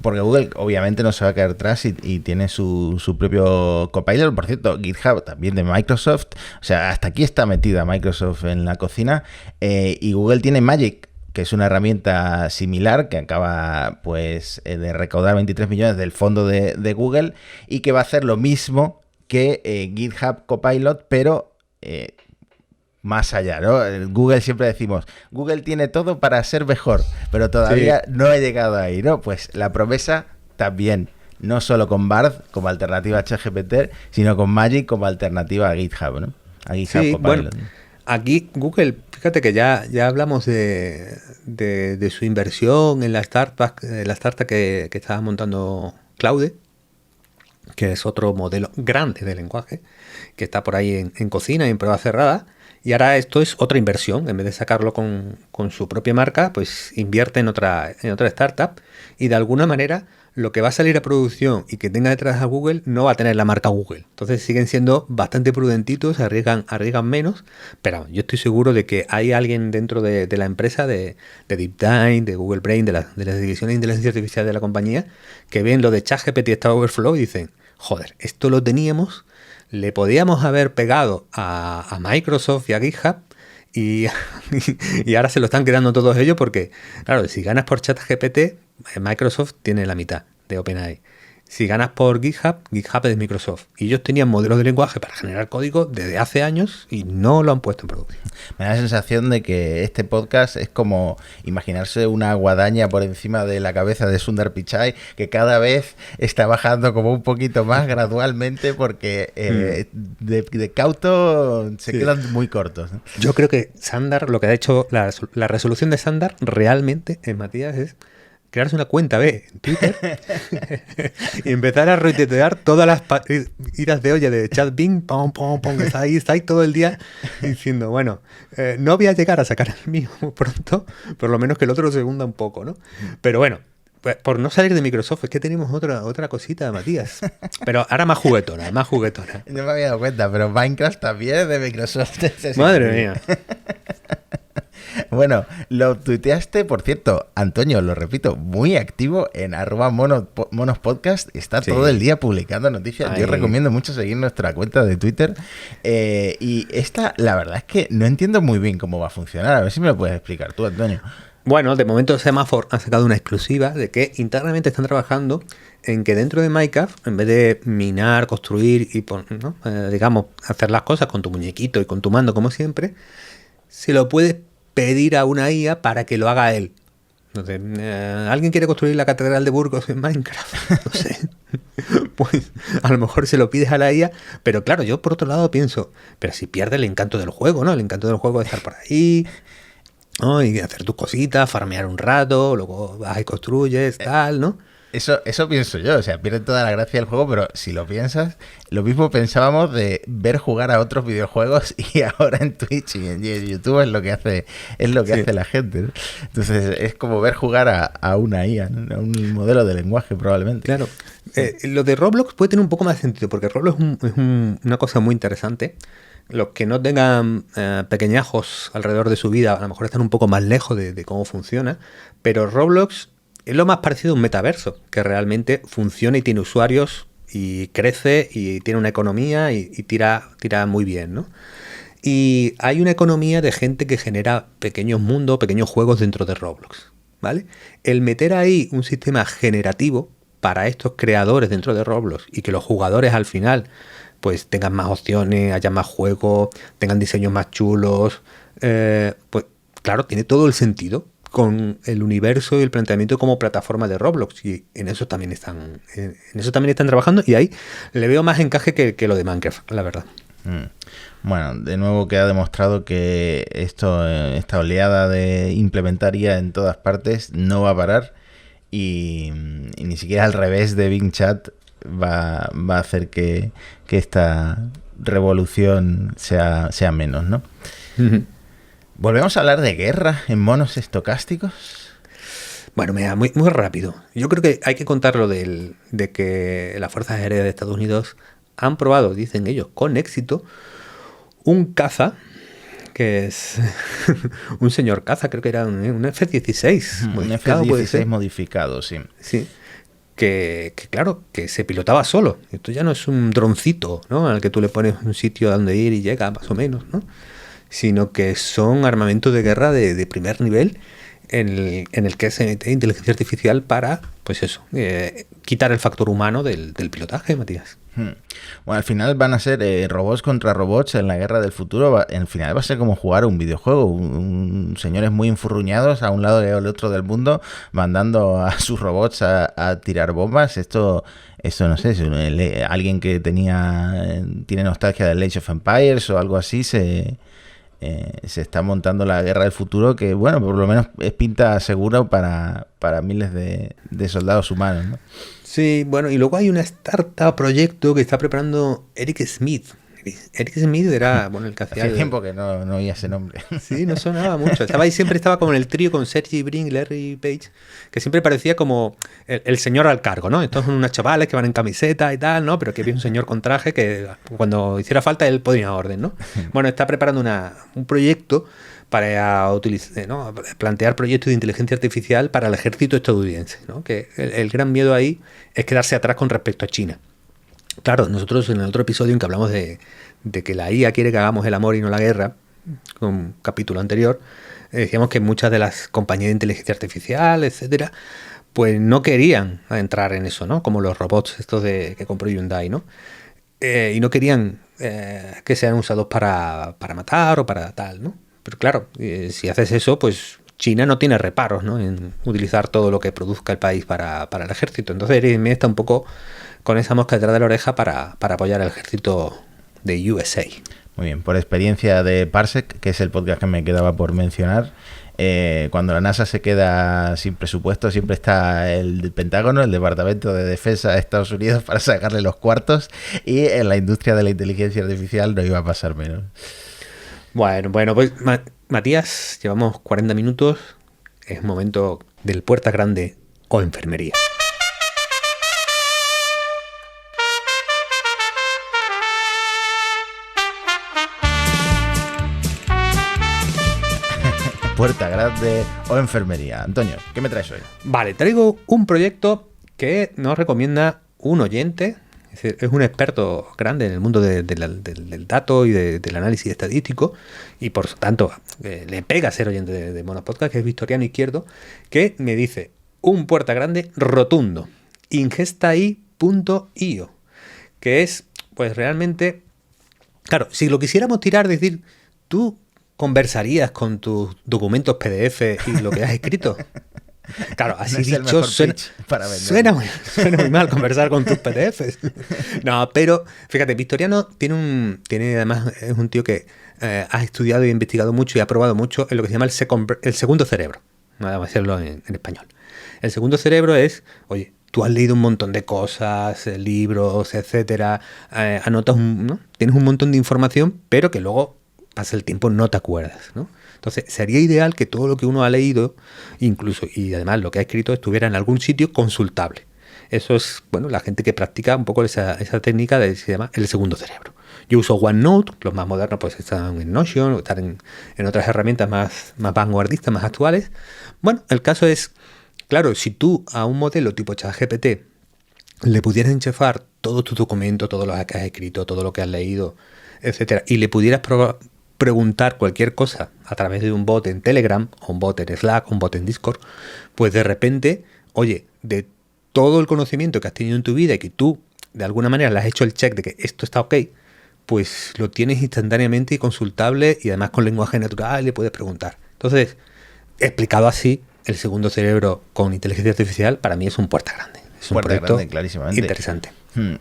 Porque Google obviamente no se va a quedar atrás y tiene su propio Copilot. Por cierto, GitHub también de Microsoft. O sea, hasta aquí está metida Microsoft en la cocina. Y Google tiene Magic, que es una herramienta similar que acaba pues de recaudar 23 millones del fondo de Google, y que va a hacer lo mismo que GitHub Copilot, pero más allá, ¿no? Google siempre decimos, Google tiene todo para ser mejor, pero todavía no he llegado ahí, ¿no? Pues la promesa también, no solo con Bard como alternativa a ChatGPT, sino con Magic como alternativa a GitHub, ¿no? A GitHub Sí, Copilot. bueno, aquí Google, fíjate que ya hablamos de su inversión en la startup que estaba montando Claude, que es otro modelo grande de lenguaje, que está por ahí en cocina y en prueba cerrada. Y ahora esto es otra inversión. En vez de sacarlo con su propia marca, pues invierte en otra startup, y de alguna manera lo que va a salir a producción y que tenga detrás a Google no va a tener la marca Google. Entonces siguen siendo bastante prudentitos, arriesgan menos, pero yo estoy seguro de que hay alguien dentro de la empresa, de DeepDesign, de Google Brain, de las divisiones de inteligencia artificial de la compañía, que ven lo de ChatGPT y Stack Overflow y dicen, joder, esto lo teníamos, le podíamos haber pegado a Microsoft y a GitHub, y ahora se lo están quedando todos ellos, porque, claro, si ganas por ChatGPT, Microsoft tiene la mitad de OpenAI. Si ganas por GitHub, GitHub es de Microsoft. Y ellos tenían modelos de lenguaje para generar código desde hace años y no lo han puesto en producción. Me da la sensación de que este podcast es como imaginarse una guadaña por encima de la cabeza de Sundar Pichai, que cada vez está bajando como un poquito más gradualmente, porque de cauto se quedan muy cortos, ¿no? Yo creo que Sundar, lo que ha hecho, la resolución de Sundar realmente, Matías, es crearse una cuenta B en Twitter y empezar a retuitear todas las iras de olla de Chat Bing, pom, pom, pom, que está ahí todo el día diciendo, bueno, no voy a llegar a sacar el mío pronto, por lo menos que el otro se hunda un poco, ¿no? Pero bueno, pues por no salir de Microsoft, es que tenemos otra cosita, Matías. Pero ahora más juguetona, más juguetona. No me había dado cuenta, pero Minecraft también es de Microsoft. Madre mía. Bueno, lo tuiteaste, por cierto, Antonio, lo repito, muy activo en @monospodcast. Está Sí. todo el día publicando noticias. Yo Ahí. recomiendo mucho seguir nuestra cuenta de Twitter. Y esta, la verdad es que no entiendo muy bien cómo va a funcionar. A ver si me lo puedes explicar tú, Antonio. Bueno, de momento Semaphore ha sacado una exclusiva de que internamente están trabajando en que dentro de Minecraft, en vez de minar, construir y, ¿no? Digamos, hacer las cosas con tu muñequito y con tu mando como siempre, se lo puedes pedir a una IA para que lo haga él. Entonces, ¿alguien quiere construir la Catedral de Burgos en Minecraft? No sé. Pues a lo mejor se lo pides a la IA, pero claro, yo por otro lado pienso, pero si pierde el encanto del juego, ¿no? El encanto del juego es estar por ahí, ¿no? Y hacer tus cositas, farmear un rato, luego vas y construyes, tal, ¿no? Eso pienso yo, o sea, pierde toda la gracia del juego, pero si lo piensas, lo mismo pensábamos de ver jugar a otros videojuegos y ahora en Twitch y en YouTube es lo que Sí. hace la gente, ¿no? Entonces es como ver jugar a una IA, ¿no? A un modelo de lenguaje probablemente. Claro. Lo de Roblox puede tener un poco más de sentido, porque Roblox es una cosa muy interesante. Los que no tengan pequeñajos alrededor de su vida, a lo mejor están un poco más lejos de cómo funciona, pero Roblox es lo más parecido a un metaverso, que realmente funciona y tiene usuarios y crece y tiene una economía y tira muy bien, ¿no? Y hay una economía de gente que genera pequeños mundos, pequeños juegos dentro de Roblox, ¿vale? El meter ahí un sistema generativo para estos creadores dentro de Roblox y que los jugadores al final pues tengan más opciones, haya más juegos, tengan diseños más chulos, pues claro, tiene todo el sentido con el universo y el planteamiento como plataforma de Roblox, y en eso también están trabajando, y ahí le veo más encaje que lo de Minecraft, la verdad. Bueno, de nuevo queda demostrado que esta oleada de implementar IA en todas partes no va a parar y ni siquiera al revés de Bing Chat va a hacer que esta revolución sea menos, ¿no? ¿Volvemos a hablar de guerra en monos estocásticos? Bueno, mira, muy rápido. Yo creo que hay que contar lo de que las Fuerzas Aéreas de Estados Unidos han probado, dicen ellos, con éxito, un caza, que es un señor caza, creo que era un F-16 modificado, un puede F-16 ser. modificado, sí. Sí. Que claro, que se pilotaba solo. Esto ya no es un droncito, ¿no? Al que tú le pones un sitio a donde ir y llega, más o menos, ¿no? Sino que son armamentos de guerra de primer nivel en el que se mete inteligencia artificial para, pues eso, quitar el factor humano del pilotaje, Matías. Bueno, al final van a ser robots contra robots en la guerra del futuro. Al final va a ser como jugar un videojuego. Señores muy enfurruñados a un lado y al otro del mundo, mandando a sus robots a tirar bombas. Esto no sé, si alguien que tiene nostalgia del Age of Empires o algo así, se está montando la guerra del futuro, que bueno, por lo menos es pinta seguro para miles de soldados humanos, ¿no? Sí, bueno, y luego hay una startup proyecto que está preparando Eric Smith. Eric Smith era, bueno, el que hacía... Hace tiempo que no oía ese nombre. Sí, no sonaba mucho. Siempre estaba como en el trío con Sergey Brin, Larry Page, que siempre parecía como el señor al cargo, ¿no? Estos son unas chavales que van en camiseta y tal, ¿no? Pero que había un señor con traje que cuando hiciera falta él ponía orden, ¿no? Bueno, está preparando un proyecto para utilizar, ¿no? Plantear proyectos de inteligencia artificial para el ejército estadounidense, ¿no? Que el gran miedo ahí es quedarse atrás con respecto a China. Claro, nosotros en el otro episodio en que hablamos de que la IA quiere que hagamos el amor y no la guerra, con un capítulo anterior, decíamos que muchas de las compañías de inteligencia artificial, etcétera, pues no querían entrar en eso, ¿no? Como los robots estos que compró Hyundai, ¿no? Y no querían que sean usados para matar o para tal, ¿no? Pero claro, si haces eso, pues China no tiene reparos, ¿no? En utilizar todo lo que produzca el país para el ejército. Entonces Eric está un poco con esa mosca detrás de la oreja para apoyar al ejército de USA. Muy bien, por experiencia de Parsec, que es el podcast que me quedaba por mencionar, cuando la NASA se queda sin presupuesto, siempre está el Pentágono, el Departamento de Defensa de Estados Unidos, para sacarle los cuartos, y en la industria de la inteligencia artificial no iba a pasar menos. Bueno, pues Matías, llevamos 40 minutos, es momento del Puerta Grande o enfermería. puerta grande o enfermería. Antonio, ¿qué me traes hoy? Vale, traigo un proyecto que nos recomienda un oyente. Es decir, es un experto grande en el mundo del dato y del análisis estadístico, y por tanto le pega ser oyente de Monopodcast, que es Victoriano Izquierdo, que me dice un puerta grande rotundo, ingestai.io, que es, pues realmente, claro, si lo quisiéramos tirar, decir, ¿tú conversarías con tus documentos PDF y lo que has escrito? Claro, así no dicho, suena muy mal conversar con tus PDFs. No, pero fíjate, Victoriano tiene además, es un tío que ha estudiado y investigado mucho y ha probado mucho en lo que se llama el segundo cerebro. Vamos a decirlo en español. El segundo cerebro es, oye, tú has leído un montón de cosas, libros, etcétera, anotas, ¿no? Tienes un montón de información, pero que luego pasa el tiempo no te acuerdas, ¿no? Entonces, sería ideal que todo lo que uno ha leído, incluso, y además lo que ha escrito, estuviera en algún sitio consultable. Eso es, bueno, la gente que practica un poco esa técnica se llama el segundo cerebro. Yo uso OneNote, los más modernos pues están en Notion, o están en otras herramientas más vanguardistas, más actuales. Bueno, el caso es, claro, si tú a un modelo tipo ChatGPT le pudieras enchufar todos tus documentos, todo lo que has escrito, todo lo que has leído, etcétera, y le pudieras preguntar cualquier cosa a través de un bot en Telegram, o un bot en Slack, o un bot en Discord, pues de repente, oye, de todo el conocimiento que has tenido en tu vida y que tú de alguna manera le has hecho el check de que esto está ok, pues lo tienes instantáneamente y consultable, y además con lenguaje natural le puedes preguntar. Entonces, explicado así, el segundo cerebro con inteligencia artificial para mí es un puerta grande. Es un proyecto grande, clarísimamente interesante.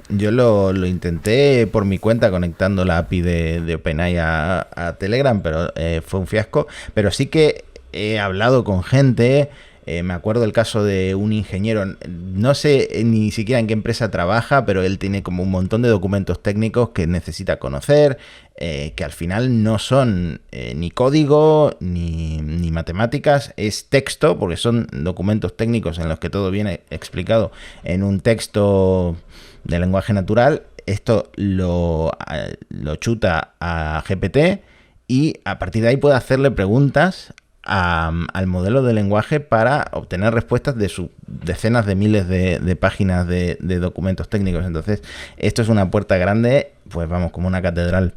Yo lo intenté por mi cuenta conectando la API de OpenAI a Telegram, pero fue un fiasco. Pero sí que he hablado con gente. Me acuerdo del caso de un ingeniero, no sé ni siquiera en qué empresa trabaja, pero él tiene como un montón de documentos técnicos que necesita conocer, que al final no son ni código ni matemáticas, es texto, porque son documentos técnicos en los que todo viene explicado en un texto de lenguaje natural. Esto lo chuta a GPT y a partir de ahí puede hacerle preguntas al modelo de lenguaje para obtener respuestas de sus decenas de miles de páginas de documentos técnicos. Entonces, esto es una puerta grande, pues vamos, como una catedral.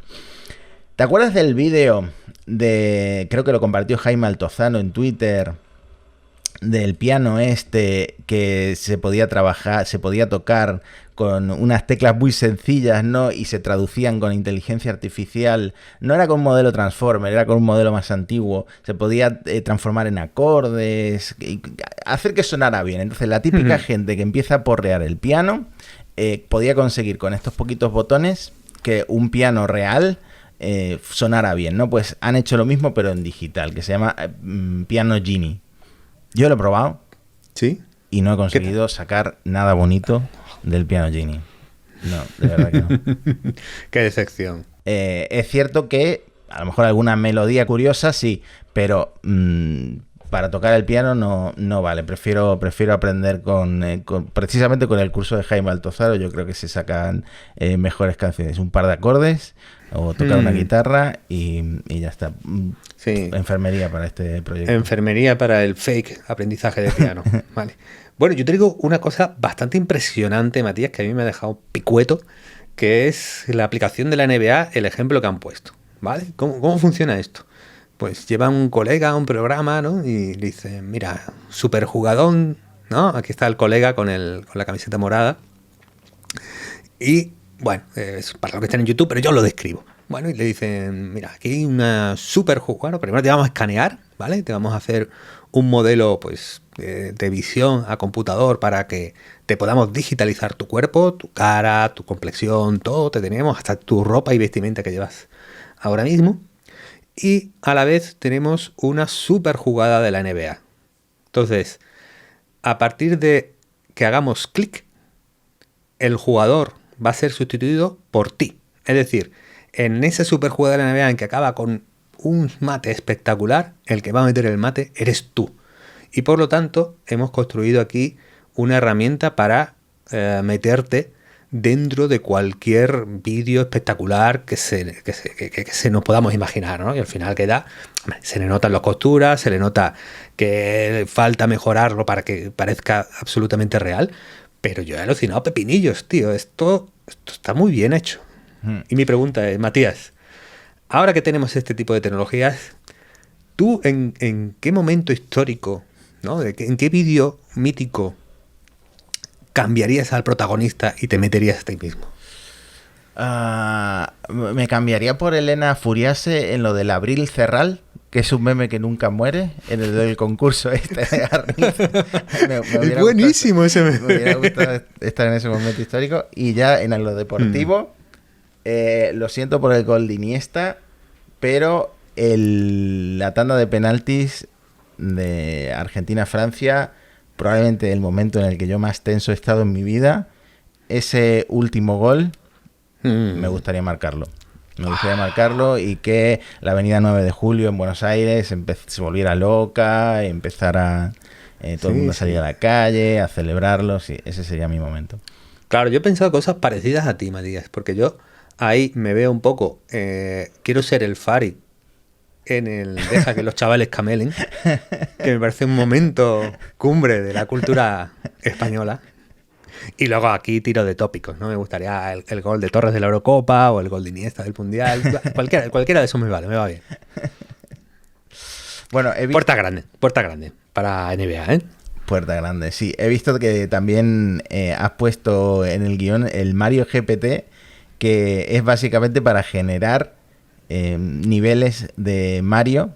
¿Te acuerdas del vídeo creo que lo compartió Jaime Altozano en Twitter, del piano que se podía tocar con unas teclas muy sencillas, ¿no? Y se traducían con inteligencia artificial? No era con un modelo Transformer, era con un modelo más antiguo. Se podía transformar en acordes, y hacer que sonara bien. Entonces la típica gente que empieza a porrear el piano podía conseguir con estos poquitos botones que un piano real sonara bien, ¿no? Pues han hecho lo mismo pero en digital, que se llama Piano Genie. Yo lo he probado. ¿Sí? Y no he conseguido sacar nada bonito del Piano Genie. No, de verdad que no. Qué decepción. Es cierto que a lo mejor alguna melodía curiosa sí, pero para tocar el piano no vale. Prefiero aprender precisamente con el curso de Jaime Altozano. Yo creo que se sacan mejores canciones. Un par de acordes o tocar una guitarra y ya está. Sí. Enfermería para este proyecto. Enfermería para el fake aprendizaje de piano. Vale. Bueno, yo te digo una cosa bastante impresionante, Matías, que a mí me ha dejado picueto, que es la aplicación de la NBA, el ejemplo que han puesto. ¿Vale? ¿Cómo funciona esto? Pues lleva un colega a un programa, ¿no? Y le dice, mira, super jugadón, ¿no? Aquí está el colega con la camiseta morada. Y, bueno, es para lo que están en YouTube, pero yo lo describo. Bueno, y le dicen, mira, aquí hay una super jugada. Bueno, primero te vamos a escanear, ¿vale? Te vamos a hacer un modelo, pues, de visión a computador para que te podamos digitalizar tu cuerpo, tu cara, tu complexión, todo. Te tenemos hasta tu ropa y vestimenta que llevas ahora mismo. Y a la vez tenemos una super jugada de la NBA. Entonces, a partir de que hagamos clic, el jugador va a ser sustituido por ti. Es decir, en esa super jugada de la NBA en que acaba con un mate espectacular, el que va a meter el mate eres tú. Y por lo tanto, hemos construido aquí una herramienta para meterte dentro de cualquier vídeo espectacular que se nos podamos imaginar, ¿no? Y al final queda, hombre, se le notan las costuras, se le nota que falta mejorarlo para que parezca absolutamente real, pero yo he alucinado pepinillos, tío, esto está muy bien hecho. Y mi pregunta es, Matías, ahora que tenemos este tipo de tecnologías, ¿tú en qué momento histórico, ¿no? ¿En qué vídeo mítico cambiarías al protagonista y te meterías a ti mismo? Me cambiaría por Elena Furiase en lo del Abril Cerral, que es un meme que nunca muere, en el del concurso este de Arnilz. Es buenísimo ese meme. Me hubiera gustado estar en ese momento histórico. Y ya en lo deportivo, lo siento por el gol de Iniesta, pero la tanda de penaltis de Argentina-Francia, probablemente el momento en el que yo más tenso he estado en mi vida, ese último gol, me gustaría marcarlo. Me gustaría marcarlo y que la avenida 9 de Julio en Buenos Aires se volviera loca, empezara todo el mundo a salir a la calle, a celebrarlo. Sí, ese sería mi momento. Claro, yo he pensado cosas parecidas a ti, Matías, porque yo ahí me veo un poco, quiero ser el Fari en el Deja que los chavales camelen, que me parece un momento cumbre de la cultura española. Y luego aquí tiro de tópicos, ¿no? Me gustaría el gol de Torres de la Eurocopa o el gol de Iniesta del Mundial. Cualquiera de esos me va bien. Bueno, puerta grande para NBA, ¿eh? Puerta grande, sí. He visto que también has puesto en el guión el Mario GPT, que es básicamente para generar niveles de Mario,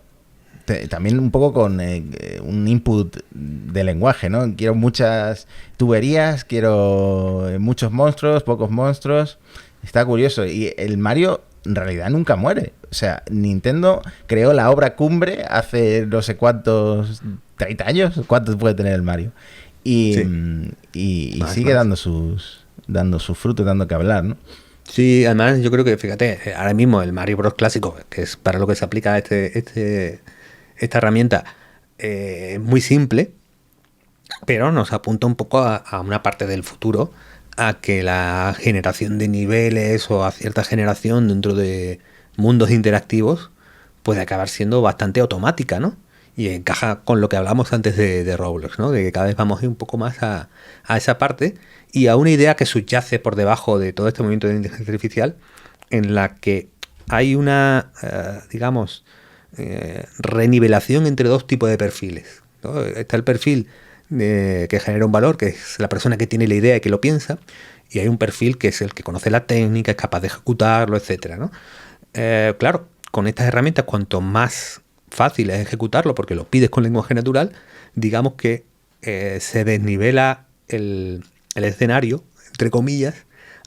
también un poco con un input de lenguaje, ¿no? Quiero muchas tuberías, quiero muchos monstruos, pocos monstruos. Está curioso. Y el Mario en realidad nunca muere. O sea, Nintendo creó la obra cumbre hace no sé cuántos, 30 años. ¿Cuántos puede tener el Mario? Y sigue dando sus frutos, dando que hablar, ¿no? Sí, además yo creo que, fíjate, ahora mismo el Mario Bros. Clásico, que es para lo que se aplica esta herramienta, es muy simple, pero nos apunta un poco a una parte del futuro, a que la generación de niveles o a cierta generación dentro de mundos interactivos puede acabar siendo bastante automática, ¿no? Y encaja con lo que hablamos antes de Roblox, ¿no? De que cada vez vamos a ir un poco más a esa parte y a una idea que subyace por debajo de todo este movimiento de inteligencia artificial, en la que hay una, renivelación entre dos tipos de perfiles, ¿no? Está el perfil que genera un valor, que es la persona que tiene la idea y que lo piensa, y hay un perfil que es el que conoce la técnica, es capaz de ejecutarlo, etcétera, ¿no? Claro, con estas herramientas, cuanto más fácil es ejecutarlo, porque lo pides con lenguaje natural, digamos que se desnivela el escenario, entre comillas,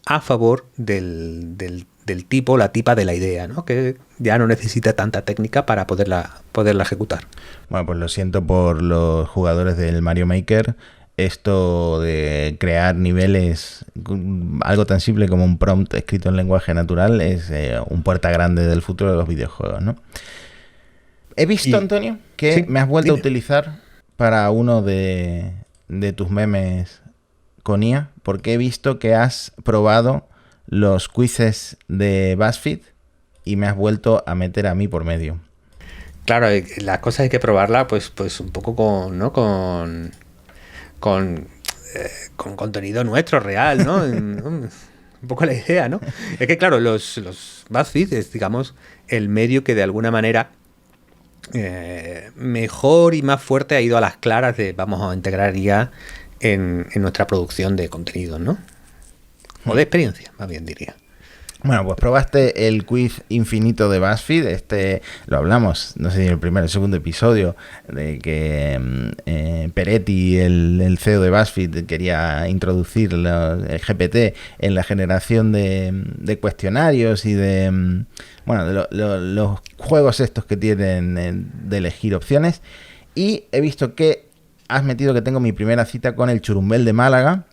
a favor del tipo, la tipa de la idea, ¿no? Que ya no necesita tanta técnica para poderla ejecutar. Bueno, pues lo siento por los jugadores del Mario Maker. Esto de crear niveles, algo tan simple como un prompt escrito en lenguaje natural, es un puerta grande del futuro de los videojuegos, ¿no? He visto, Antonio, que me has vuelto a utilizar para uno de tus memes con IA, porque he visto que has probado los quizzes de BuzzFeed y me has vuelto a meter a mí por medio. Claro, las cosas hay que probarlas pues un poco con contenido nuestro, real, ¿no? Un poco la idea, ¿no? Es que claro, los BuzzFeed es, digamos, el medio que de alguna manera mejor y más fuerte ha ido a las claras de vamos a integrar ya en nuestra producción de contenido, ¿no? O de experiencia, más bien diría. Bueno, pues probaste el quiz infinito de BuzzFeed. Lo hablamos, no sé si en el primer o segundo episodio, de que Peretti, el CEO de BuzzFeed, quería introducir el GPT en la generación de cuestionarios y de los juegos estos que tienen de elegir opciones. Y he visto que has metido que tengo mi primera cita con el Churumbel de Málaga.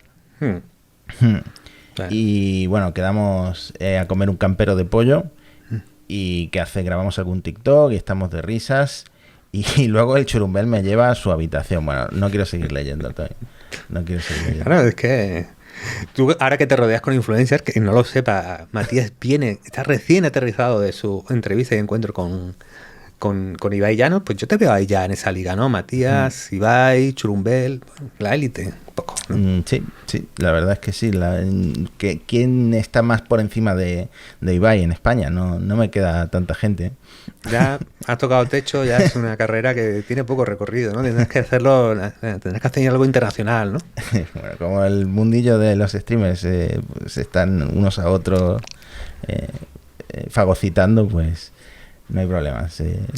Y bueno, quedamos a comer un campero de pollo. ¿Y qué hace? Grabamos algún TikTok y estamos de risas. Y luego el Churumbel me lleva a su habitación. Bueno, no quiero seguir leyendo, Toy. No quiero seguir leyendo. Claro, es que Tú, ahora que te rodeas con influencers, que no lo sepa, Matías está recién aterrizado de su entrevista y encuentro con Ibai Llanos, pues yo te veo ahí ya en esa liga, ¿no? Matías, Ibai, Churumbel, la élite, un poco, ¿no? Sí, sí, la verdad es que sí. ¿Quién está más por encima de Ibai en España? No me queda tanta gente. Ya has tocado techo, ya es una carrera que tiene poco recorrido, ¿no? Tendrás que hacerlo, tendrás que hacer algo internacional, ¿no? Bueno, como el mundillo de los streamers se están unos a otros fagocitando, pues no hay problema.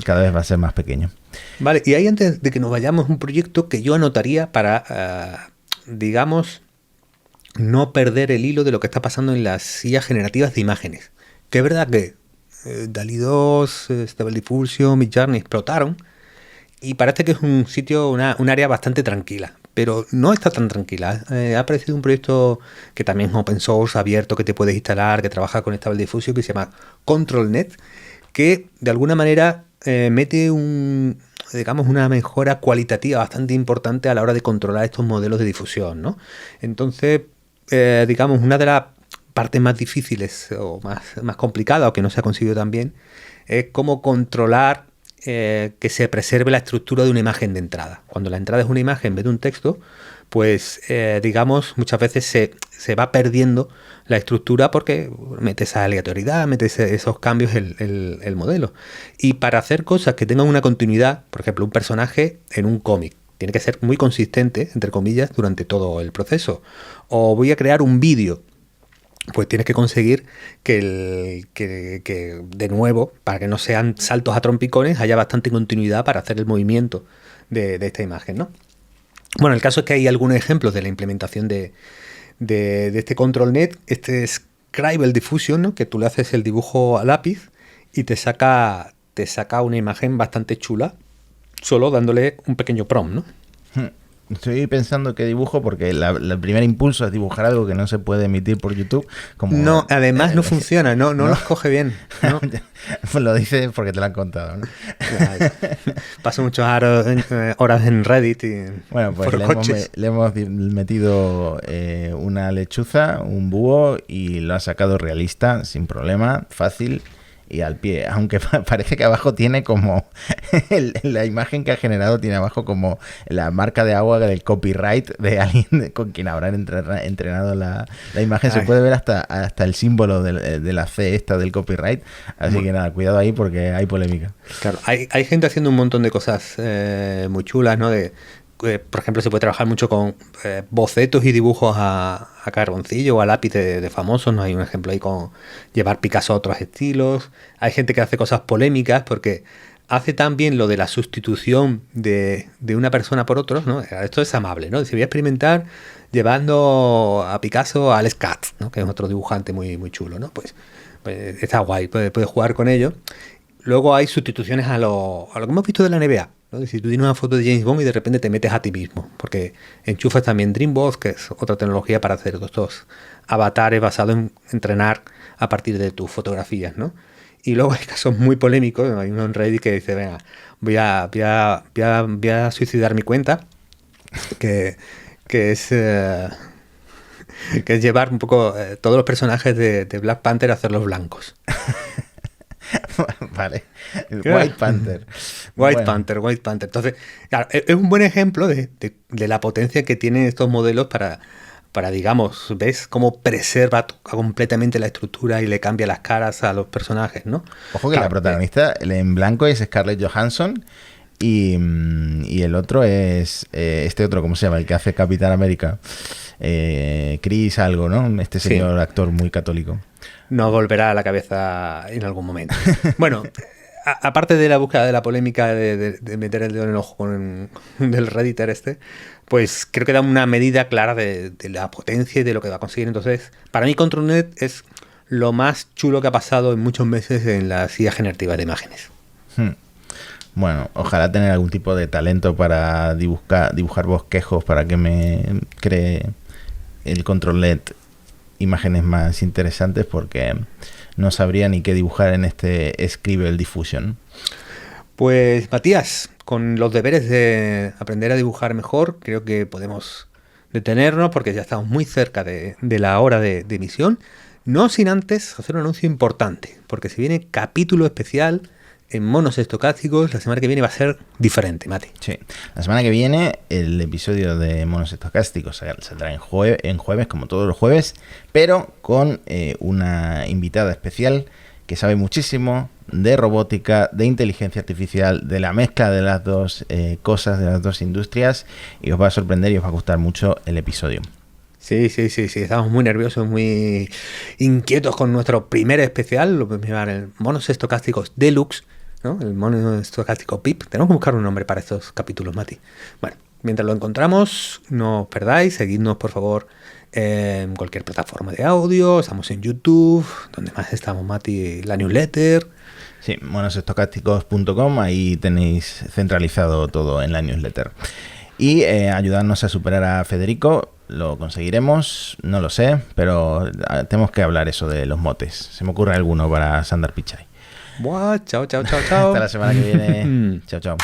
Cada vez va a ser más pequeño. Vale, y ahí antes de que nos vayamos, un proyecto que yo anotaría para, digamos, no perder el hilo de lo que está pasando en las sillas generativas de imágenes. Que es verdad que DALL-E 2, Stable Diffusion, Midjourney explotaron y parece que es un sitio, un área bastante tranquila, pero no está tan tranquila. Ha aparecido un proyecto que también es open source, abierto, que te puedes instalar, que trabaja con Stable Diffusion, que se llama ControlNet, que de alguna manera mete digamos, una mejora cualitativa bastante importante a la hora de controlar estos modelos de difusión, ¿no? Entonces, digamos, una de las partes más difíciles o más complicadas, o que no se ha conseguido tan bien, es cómo controlar que se preserve la estructura de una imagen de entrada. Cuando la entrada es una imagen en vez de un texto, pues digamos, muchas veces se va perdiendo la estructura porque mete esa aleatoriedad, mete esos cambios el modelo. Y para hacer cosas que tengan una continuidad, por ejemplo, un personaje en un cómic, tiene que ser muy consistente, entre comillas, durante todo el proceso. O voy a crear un vídeo, pues tienes que conseguir que de nuevo, para que no sean saltos a trompicones, haya bastante continuidad para hacer el movimiento de esta imagen, ¿no? Bueno, el caso es que hay algunos ejemplos de la implementación de este ControlNet. Este es Scribble Diffusion, ¿no? Que tú le haces el dibujo a lápiz y te saca una imagen bastante chula, solo dándole un pequeño prompt, ¿no? Estoy pensando qué dibujo porque el primer impulso es dibujar algo que no se puede emitir por YouTube. No, además no funciona, no los coge bien, ¿no? Pues lo dices porque te lo han contado, ¿no? Paso muchas horas en Reddit y bueno, pues le hemos metido una lechuza, un búho y lo ha sacado realista, sin problema, fácil y al pie, aunque parece que abajo tiene como la imagen que ha generado tiene abajo como la marca de agua del copyright de alguien con quien habrán entrenado la imagen. Se puede ver hasta el símbolo de la C esta del copyright, así que nada, cuidado ahí porque hay polémica. Claro, hay gente haciendo un montón de cosas muy chulas, ¿no? Por ejemplo, se puede trabajar mucho con bocetos y dibujos a carboncillo o a lápiz de famosos, ¿no? Hay un ejemplo ahí con llevar Picasso a otros estilos. Hay gente que hace cosas polémicas porque hace también lo de la sustitución de una persona por otros, ¿no? Esto es amable, ¿no? Se voy a experimentar llevando a Picasso a Alex Katz, ¿no? Que es otro dibujante muy, muy chulo, ¿no? Pues está guay, puedes jugar con ello. Luego hay sustituciones a lo que hemos visto de la NBA, ¿no? Si tú tienes una foto de James Bond y de repente te metes a ti mismo, porque enchufas también Dreambox, que es otra tecnología para hacer estos avatares basados en entrenar a partir de tus fotografías, ¿no? Y luego hay casos muy polémicos. Hay uno en Reddit que dice, venga, voy a suicidar mi cuenta, que es llevar un poco todos los personajes de Black Panther a hacerlos blancos. Vale. White Panther. White Panther. Entonces, claro, es un buen ejemplo de la potencia que tienen estos modelos para, digamos, ¿ves? Cómo preserva completamente la estructura y le cambia las caras a los personajes, ¿no? Ojo que la protagonista en blanco es Scarlett Johansson y el otro es este otro, ¿cómo se llama? El que hace Capitán América. Chris algo, ¿no? Este señor actor muy católico. Nos volverá a la cabeza en algún momento. Bueno, aparte de la búsqueda de la polémica de meter el dedo en el ojo con del Redditor pues creo que da una medida clara de la potencia y de lo que va a conseguir. Entonces, para mí ControlNet es lo más chulo que ha pasado en muchos meses en la silla generativa de imágenes. Bueno, ojalá tener algún tipo de talento para dibujar bosquejos para que me cree el ControlNet imágenes más interesantes, porque no sabría ni qué dibujar en este Scribble Diffusion. Pues Matías, con los deberes de aprender a dibujar mejor, creo que podemos detenernos porque ya estamos muy cerca de la hora de emisión. No sin antes hacer un anuncio importante, porque si viene capítulo especial en Monos Estocásticos, la semana que viene va a ser diferente, Mati. Sí, la semana que viene el episodio de Monos Estocásticos saldrá en jueves, como todos los jueves, pero con una invitada especial que sabe muchísimo de robótica, de inteligencia artificial, de la mezcla de las dos cosas, de las dos industrias, y os va a sorprender y os va a gustar mucho el episodio. Sí, estamos muy nerviosos, muy inquietos con nuestro primer especial, lo podemos llamar el Monos Estocásticos Deluxe, ¿no? El Mono Estocástico PIP. Tenemos que buscar un nombre para estos capítulos, Mati. Bueno, mientras lo encontramos, no os perdáis, seguidnos por favor en cualquier plataforma de audio, estamos en YouTube, donde más estamos, Mati, la newsletter. Sí, monosestocásticos.com, ahí tenéis centralizado todo en la newsletter. Y ayudarnos a superar a Federico. ¿Lo conseguiremos? No lo sé, pero tenemos que hablar eso de los motes. Se me ocurre alguno para Sandar Pichai. Buah, chao. Hasta la semana que viene. Chao.